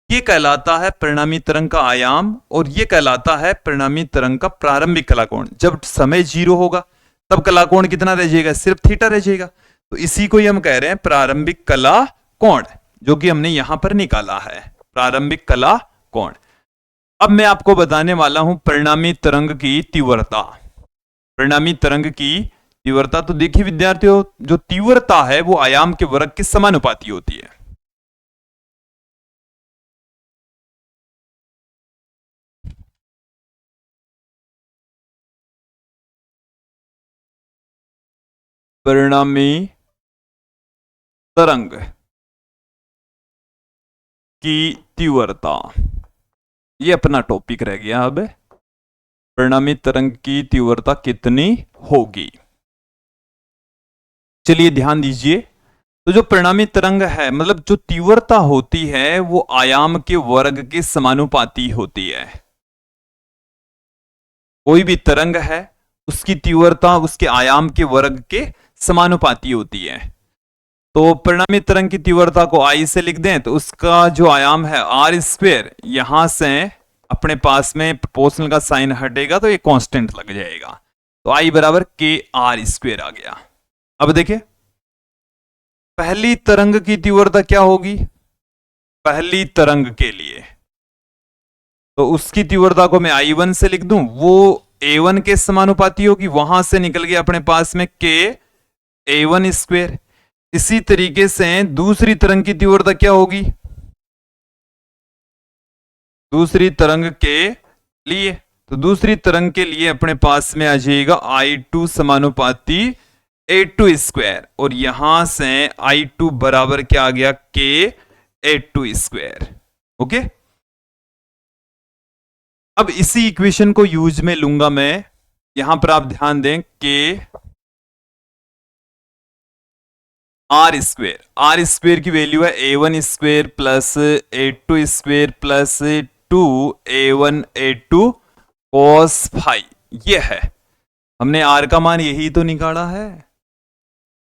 ये कहलाता है परिणामी तरंग का आयाम, और ये कहलाता है परिणामी तरंग का प्रारंभिक कला कोण। जब समय 0 होगा तब कला कोण कितना रह जाएगा? सिर्फ थीटा रह जाएगा। तो इसी को ही हम कह रहे हैं प्रारंभिक कला कोण, जो कि हमने यहां पर निकाला है, प्रारंभिक कला कोण। अब मैं आपको बताने वाला हूं परिणामी तरंग की तीव्रता। परिणामी तरंग की तीव्रता, तो देखिए विद्यार्थियों, जो तीव्रता है वो आयाम के वर्ग के समानुपाती होती है। परिणामी तरंग की तीव्रता, ये अपना टॉपिक रह गया। अब परिणामी तरंग की तीव्रता कितनी होगी? चलिए ध्यान दीजिए, तो जो परिणामी तरंग है, मतलब जो तीव्रता होती है वो आयाम के वर्ग के समानुपाती होती है। कोई भी तरंग है उसकी तीव्रता उसके आयाम के वर्ग के समानुपाती होती है। तो परिणामी तरंग की तीव्रता को आई से लिख दें तो उसका जो आयाम है आर स्क्वेयर, यहां से अपने पास में प्रोपोर्शनल का साइन हटेगा तो ये कांस्टेंट लग जाएगा, तो आई बराबर के आर स्क्वेयर आ गया। अब देखिए पहली तरंग की तीव्रता क्या होगी, पहली तरंग के लिए तो उसकी तीव्रता को मैं I1 से लिख दूं, वो A1 के समानुपाती होगी, वहां से निकल गया अपने पास में के A1 स्क्वेयर। इसी तरीके से दूसरी तरंग की तीव्रता क्या होगी, दूसरी तरंग के लिए, तो दूसरी तरंग के लिए अपने पास में आ जाएगा I2 समानुपाती A2 स्क्वायर, और यहां से I2 बराबर क्या आ गया, के A2 स्क्वायर। ओके, अब इसी इक्वेशन को यूज में लूंगा मैं, यहां पर आप ध्यान दें कि आर स्क्वेयर की वैल्यू है A1 square plus A2 square plus 2A1 A2 cos phi, ये है, हमने आर का मान यही तो निकाला है,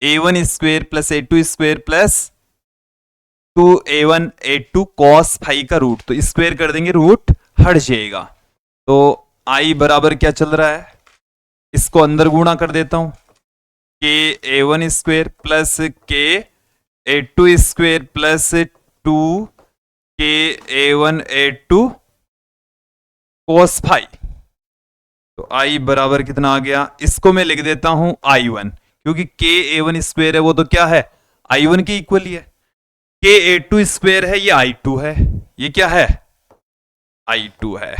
A1 square plus A2 square plus 2A1 A2 cos phi का रूट, तो स्क्वेयर कर देंगे रूट हट जाएगा, तो आई बराबर क्या चल रहा है, इसको अंदर गुणा कर देता हूं, के A1 स्क्वेयर प्लस के A2 स्क्वेयर प्लस 2 के A1 A2 cos फाई, तो आई बराबर कितना आ गया, इसको मैं लिख देता हूं I1, क्योंकि के A1 स्क्वेयर है वो तो क्या है, I1 के इक्वल ही है, के A2 स्क्वेयर है ये I2 है, ये क्या है, I2 है।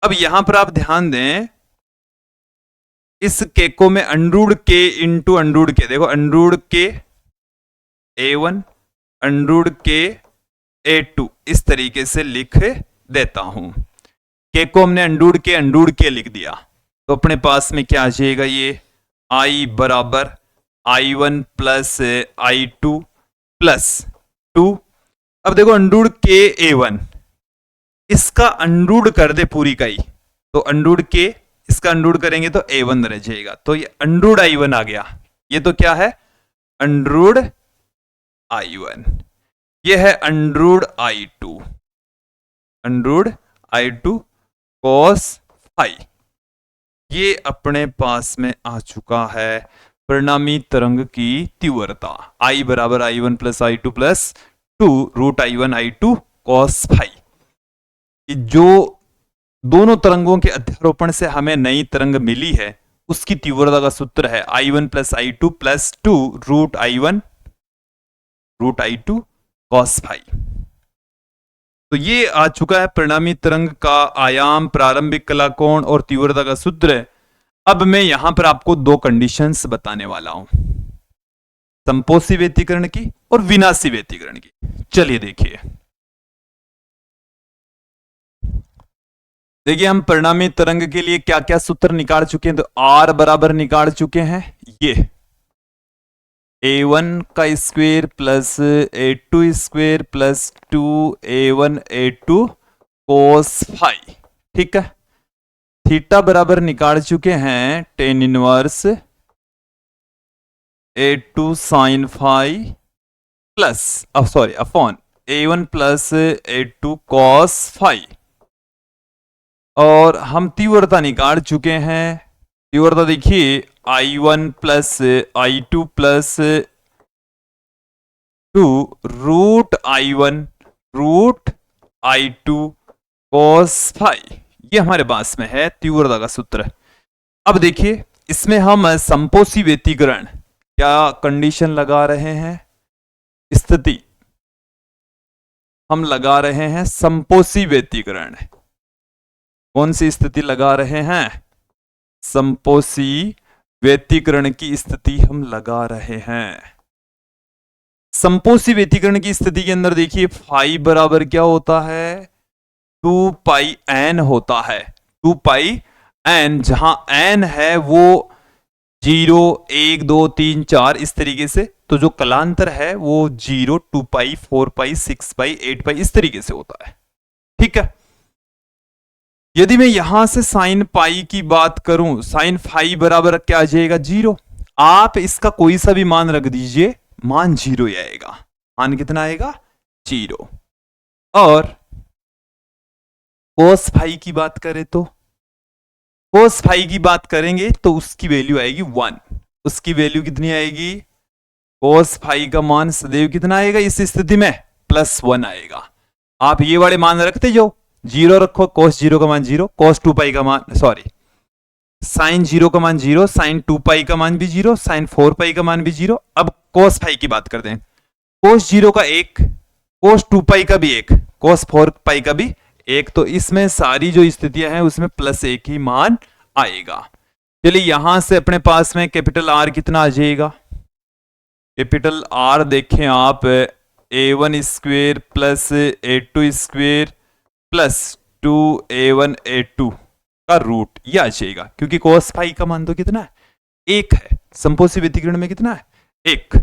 अब यहां पर आप ध्यान दें, इस के को मैं अंडरूड के इंटू अंडरूड के, देखो अंडरूड के A1 अंडरूड के A2 इस तरीके से लिख देता हूं, के को हमने अंडरूड के लिख दिया, तो अपने पास में क्या आ जाएगा, ये I बराबर I1 प्लस I2 प्लस 2। अब देखो अंडरूड के A1 इसका अंडरूड कर दे पूरी का ही, तो अंडरूड के इसका अंडरूड करेंगे तो A1 रह जाएगा, तो ये अंडरूड I1 आ गया, ये तो क्या है अंडरूड I1, ये है अंडरूड I2 cos फाई, ये अपने पास में आ चुका है परिणामी तरंग की तीव्रता, I बराबर I1 plus I2 plus 2 root I1 I2 cos phi. जो दोनों तरंगों के अध्यारोपण से हमें नई तरंग मिली है उसकी तीव्रता का सूत्र है I1 plus I2 plus 2 root I2 cos phi. तो ये आ चुका है परिणामी तरंग का आयाम, प्रारंभिक कला कोण और तीव्रता का सूत्र। अब मैं यहां पर आपको दो कंडीशंस बताने वाला हूं, संपोषी व्यतिकरण की और विनाशी व्यतिकरण की। चलिए देखिए हम परिणामी तरंग के लिए क्या क्या सूत्र निकाल चुके हैं, तो आर बराबर निकाल चुके हैं, ये A1 का square plus A2 square plus 2A1 A2 cos phi, ठीक है। थीटा बराबर निकाल चुके हैं tan inverse A2 sin phi plus upon A1 plus A2 cos phi, और हम तीव्रता निकाल चुके हैं, तीव्रता देखिए I1 plus I2 plus 2 root I2 cos phi, ये हमारे पास में है तीव्रता का सूत्र। अब देखिए इसमें हम संपोषी व्यतिकरण क्या कंडीशन लगा रहे हैं, स्थिति हम लगा रहे हैं संपोषी व्यतिकरण। कौन सी स्थिति लगा रहे हैं, संपोषी व्यतिकरण की स्थिति हम लगा रहे हैं। संपोषी व्यतिकरण की स्थिति के अंदर देखिए फाई बराबर क्या होता है, 2 पाई n होता है, 2 पाई n, जहां n है वो 0 1 2 3 4 इस तरीके से। तो जो कलांतर है वो 0 2 पाई 4 पाई 6 पाई 8 पाई इस तरीके से होता है। ठीक है। यदि मैं यहां से साइन पाई की बात करूं, साइन फाई बराबर क्या आ जाएगा 0। आप इसका कोई सा भी मान रख दीजिए, मान 0 ही आएगा। मान कितना आएगा 0। और कोस फाई की बात करें तो, कोस फाई की बात करेंगे तो उसकी वैल्यू आएगी 1। उसकी वैल्यू कितनी आएगी, कोस फाई का मान सदैव कितना आएगा इस स्थिति में +1 आएगा। आप ये वाले मान रखते जाओ, 0 रखो, कोस 0 का मान 0, कोस 2 पाई का मान सॉरी साइन 0 का मान 0, साइन 2 पाई का मान भी 0, साइन 4 पाई का मान भी 0। अब कोस फाई की बात करते हैं, कोस 0 का 1, कोस 2 पाई का भी 1, कोस 4 पाई का भी 1। तो इसमें सारी जो स्थितियां हैं उसमें +1 ही मान आएगा। चलिए यहां से अपने पास में कैपिटल आर कितना आ जाएगा, कैपिटल आर देखें आप a1 square plus a2 square plus 2a1 a2 का रूट यह आ जाएगा, क्योंकि कोस फाई का मान तो कितना है 1 है, समपोषी व्यतिकरण में कितना है 1।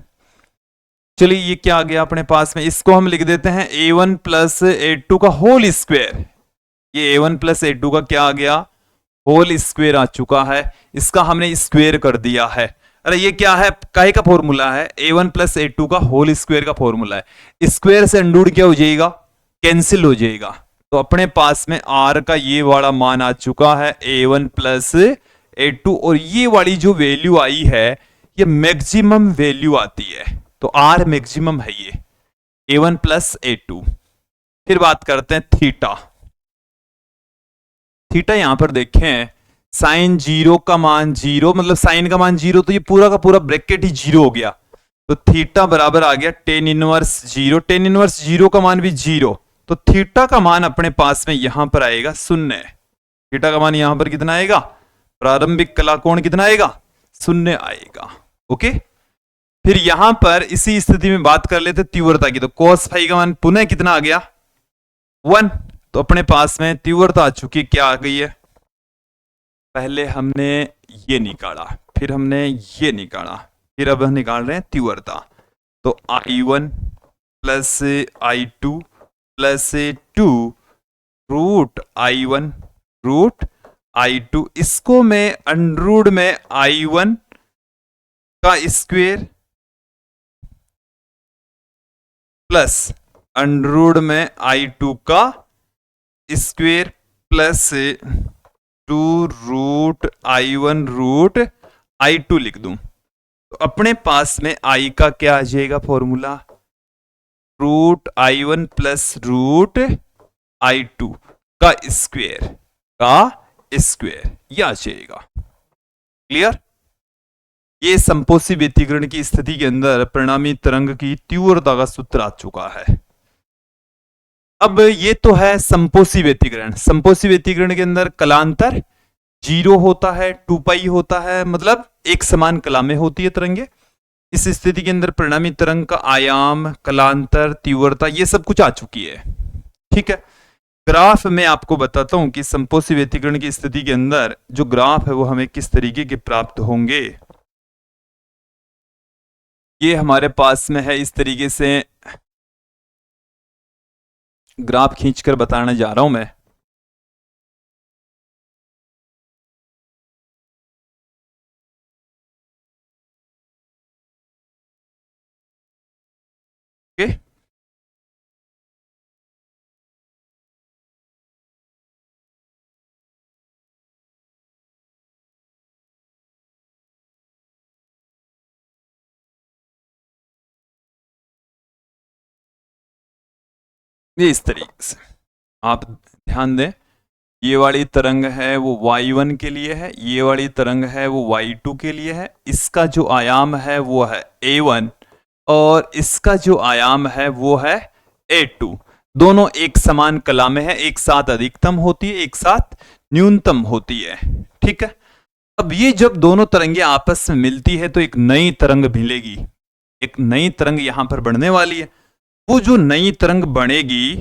चलिए ये क्या आ गया अपने पास में, इसको हम लिख देते हैं a1 प्लस a2 का होल स्क्वायर। ये a1 प्लस a2 का क्या आ गया होल स्क्वायर आ चुका है, इसका हमने स्क्वायर कर दिया है। अरे ये क्या है, काहे का फॉर्मूला है, a1 प्लस a2 का होल स्क्वायर का फॉर्मूला है। स्क्वायर से अंडूड क्या हो जाएगा, कैंसिल हो जाएगा। तो अपने पास में r का ये वाला मान आ चुका है a1 प्लस a2, और ये वाली जो वैल्यू आई है ये मैक्सिमम वैल्यू आती है। तो r मैक्सिमम है ये a1 प्लस a2। फिर बात करते हैं थीटा। थीटा यहां पर देखें, साइन 0 का मान 0, मतलब साइन का मान 0, तो ये पूरा का पूरा ब्रैकेट ही 0 हो गया। तो थीटा बराबर आ गया टेन इनवर्स 0, टेन इनवर्स 0 का मान भी 0। तो थीटा का मान अपने पास में यहां पर आएगा 0। थीटा का मान यहां पर कितना आएगा, प्रारंभिक कला कोण कितना आएगा 0 आएगा। ओके। फिर यहां पर इसी स्थिति में बात कर लेते तीव्रता की, तो cos फाई का मान पुनः कितना आ गया 1। तो अपने पास में तीव्रता आ चुकी, क्या आ गई है, पहले हमने ये निकाला, फिर हमने ये निकाला, फिर अब हम निकाल रहे हैं तीव्रता। तो I1 plus I2 plus 2 root I1 root I2, इसको मैं अंडरूट में I1 का स्क्वेयर प्लस अंडरूट में I2 का square plus 2 root I1 root I2 लिख दूं। तो अपने पास में I का क्या आ जाएगा formula, root I1 plus root I2 का स्क्वेयर यह आ जाएगा। क्लियर। ये संपोषी व्यतिकरण की स्थिति के अंदर परिणामी तरंग की तीव्रता का सूत्र आ चुका है। अब ये तो है संपोषी व्यतिकरण। संपोषी व्यतिकरण के अंदर कलांतर 0 होता है, 2 पाई होता है, मतलब एक समान कला में होती है तरंगे। इस स्थिति के अंदर परिणामी तरंग का आयाम, कलांतर, तीव्रता ये सब कुछ आ चुकी है। ठीक है। ग्राफ में आपको बताता हूं कि संपोषी व्यतिकरण की स्थिति के अंदर जो ग्राफ है वो हमें किस तरीके के प्राप्त होंगे। ये हमारे पास में है, इस तरीके से ग्राफ खींचकर बताने जा रहा हूं मैं। ओके। ये इस तरीके से आप ध्यान दें, ये वाली तरंग है वो y1 के लिए है, ये वाली तरंग है वो y2 के लिए है। इसका जो आयाम है वो है a1 और इसका जो आयाम है वो है a2। दोनों एक समान कला में है, एक साथ अधिकतम होती है, एक साथ न्यूनतम होती है। ठीक है। अब ये जब दोनों तरंगे आपस में मिलती है तो एक नई तरंग मिलेगी, एक नई तरंग यहां पर बढ़ने वाली है। वो जो नई तरंग बनेगी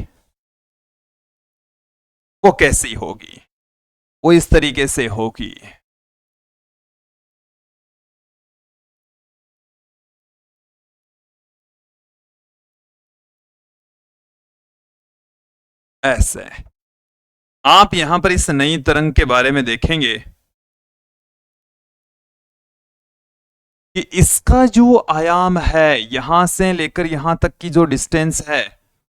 वो कैसी होगी, वो इस तरीके से होगी। ऐसे आप यहां पर इस नई तरंग के बारे में देखेंगे कि इसका जो आयाम है यहां से लेकर यहां तक की जो डिस्टेंस है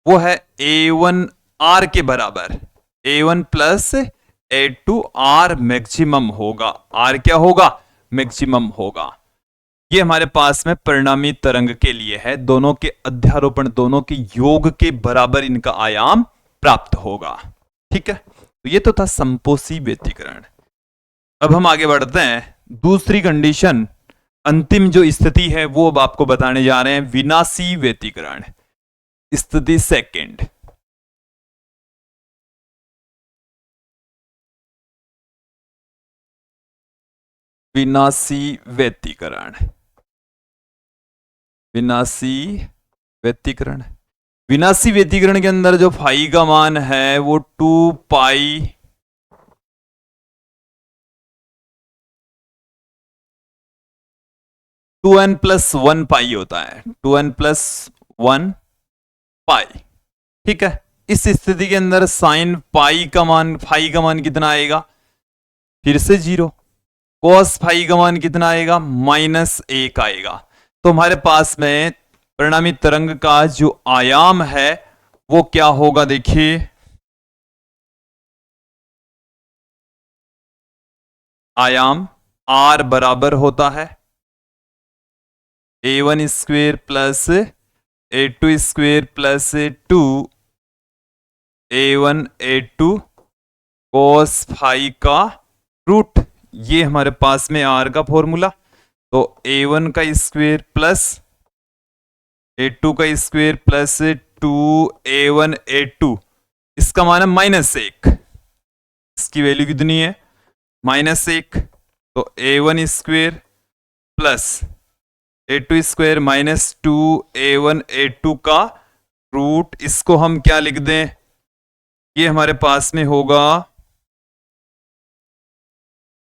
वो है a1 r के बराबर। a1 plus a2 r maximum होगा। r क्या होगा? मैक्सिमम होगा। ये हमारे पास में परिणामी तरंग के लिए है। दोनों के अध्यारोपण, दोनों के योग के बराबर इनका आयाम प्राप्त होगा। ठीक है, तो ये तो था संपोषी व्यतिकरण। अब हम आगे बढ़ते हैं। दूसरी कंडीशन, अंतिम जो स्थिति है वो अब आपको बताने जा रहे हैं, विनाशी व्यतिकरण। स्थिति सेकंड। विनाशी व्यतिकरण। विनाशी व्यतिकरण। विनाशी व्यतिकरण के अंदर जो फाई का मान है वो 2 पाई 2n प्लस 1 पाई होता है। 2n प्लस 1 पाई। ठीक है, इस स्थिति के अंदर साइन पाई का मान, फाई का मान कितना आएगा? फिर से 0। कॉस फाई का मान कितना आएगा? -1 आएगा। तो हमारे पास में परिणामी तरंग का जो आयाम है वो क्या होगा? देखिए, आयाम r बराबर होता है a1 square plus a2 square plus 2 a1 a2 cos phi का रूट। ये हमारे पास में r का फॉर्मूला। तो a1 का स्क्वेयर प्लस a2 का स्क्वेयर प्लस 2a1 a2, इसका मान है -1। इसकी वैल्यू कितनी है? -1। तो a1 square plus a2 square minus 2a1 a2 का रूट, इसको हम क्या लिख दें? ये हमारे पास में होगा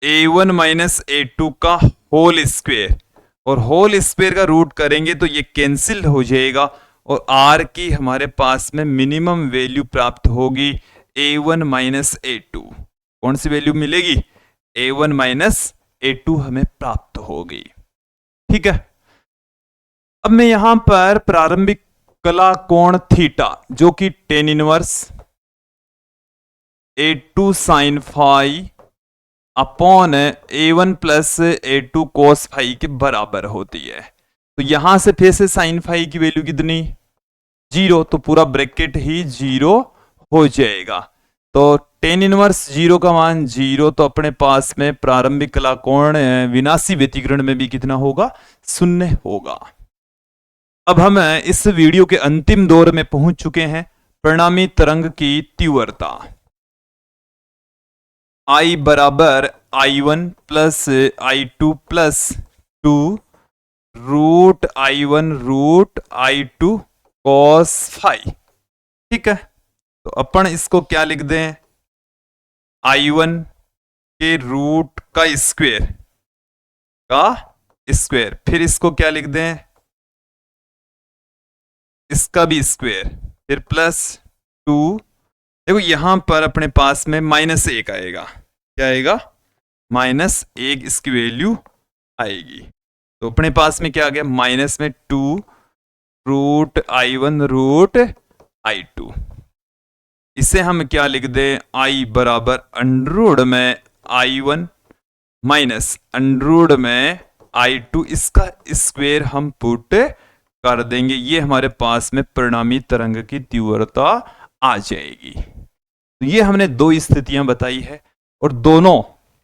a1 माइनस a2 का होल स्क्वेयर, और होल स्क्वेयर का रूट करेंगे तो ये कैंसिल हो जाएगा और r की हमारे पास में मिनिमम वैल्यू प्राप्त होगी a1 माइनस a2। कौन सी वैल्यू मिलेगी? a1 माइनस a2 हमें प्राप्त होगी। ठीक है, अब मैं यहां पर प्रारंभिक कला कोण थीटा जो कि tan inverse a2 sine phi upon a1 plus a2 cos phi के बराबर होती है। तो यहां से फिर से साइन फाई की वैल्यू कितनी? 0। तो पूरा ब्रैकेट ही 0 हो जाएगा। तो tan इनवर्स 0 का मान 0, तो अपने पास में प्रारंभिक कला कोण विनाशी व्यतिकरण में भी कितना होगा? 0 होगा। अब हम इस वीडियो के अंतिम दौर में पहुंच चुके हैं, परिणामी तरंग की तीव्रता। I बराबर I1 plus I2 plus 2 root I1 root I2 cos phi. ठीक है, तो अपन इसको क्या लिख दें? I1 के रूट का स्क्वेयर, फिर इसको क्या लिख दें? इसका भी स्क्वेयर, फिर प्लस 2। देखो यहां पर अपने पास में -1 आएगा। क्या आएगा? -1 इसकी वैल्यू आएगी। तो अपने पास में क्या आ गया? माइनस में 2 रूट I1 रूट I2। इसे हम क्या लिख दें? I बराबर अंडरवुड में I1 माइनस अंडरवुड में I2, इसका स्क्वेयर हम पुट कर देंगे। ये हमारे पास में परिणामी तरंग की तीव्रता आ जाएगी। तो ये हमने दो स्थितियां बताई है, और दोनों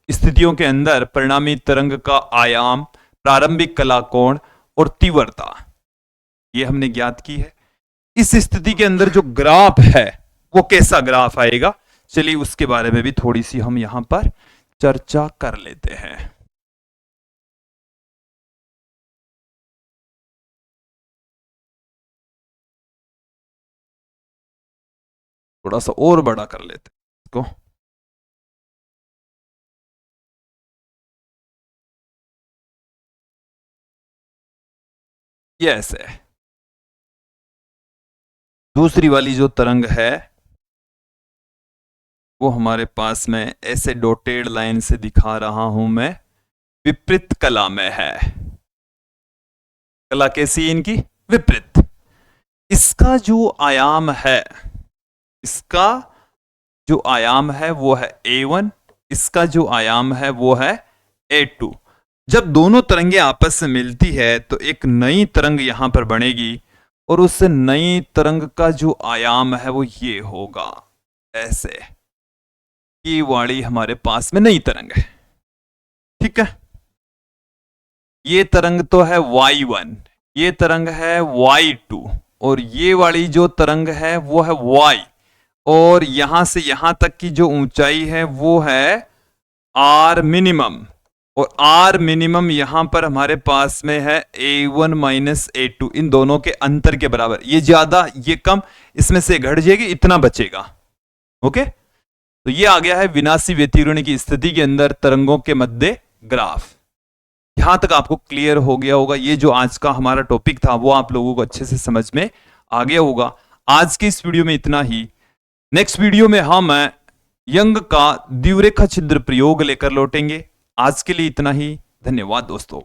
स्थितियों के अंदर परिणामी तरंग का आयाम, प्रारंभिक कला कोण और तीव्रता ये हमने ज्ञात की है। इस स्थिति के अंदर जो ग्राफ है वो कैसा ग्राफ आएगा, चलिए उसके बारे में भी थोड़ी सी हम यहां पर चर्चा कर लेते हैं। थोड़ा सा और बड़ा कर लेते हैं इसको। ये ऐसे है। दूसरी वाली जो तरंग है वो हमारे पास में ऐसे डॉटेड लाइन से दिखा रहा हूं मैं, विपरीत कला में है। कला कैसी है इनकी? विपरीत। इसका जो आयाम है, इसका जो आयाम है वो है A1, इसका जो आयाम है वो है A2। जब दोनों तरंगें आपस में मिलती है तो एक नई तरंग यहां पर बनेगी और उस नई तरंग का जो आयाम है वो ये होगा, ऐसे। ये वाली हमारे पास में नई तरंग है, ठीक है। ये तरंग तो है Y1, ये तरंग है Y2, और ये वाली जो तरंग है वो है Y, और यहां से यहां तक की जो ऊंचाई है वो है R मिनिमम, और R मिनिमम यहां पर हमारे पास में है A1 माइनस A2, इन दोनों के अंतर के बराबर। ये ज्यादा ये कम, इसमें से घट जाएगी, इतना बचेगा। ओके, तो ये आ गया है विनाशी व्यतिकरण की स्थिति के अंदर तरंगों के मध्य ग्राफ। यहां तक आपको क्लियर हो गया होगा। ये जो आज का हमारा टॉपिक था वो आप लोगों को अच्छे से समझ में आ गया होगा। आज की इस वीडियो में इतना ही। नेक्स्ट वीडियो में हम यंग का द्विरेखा छिद्र प्रयोग लेकर लौटेंगे। आज के लिए इतना ही। धन्यवाद दोस्तों।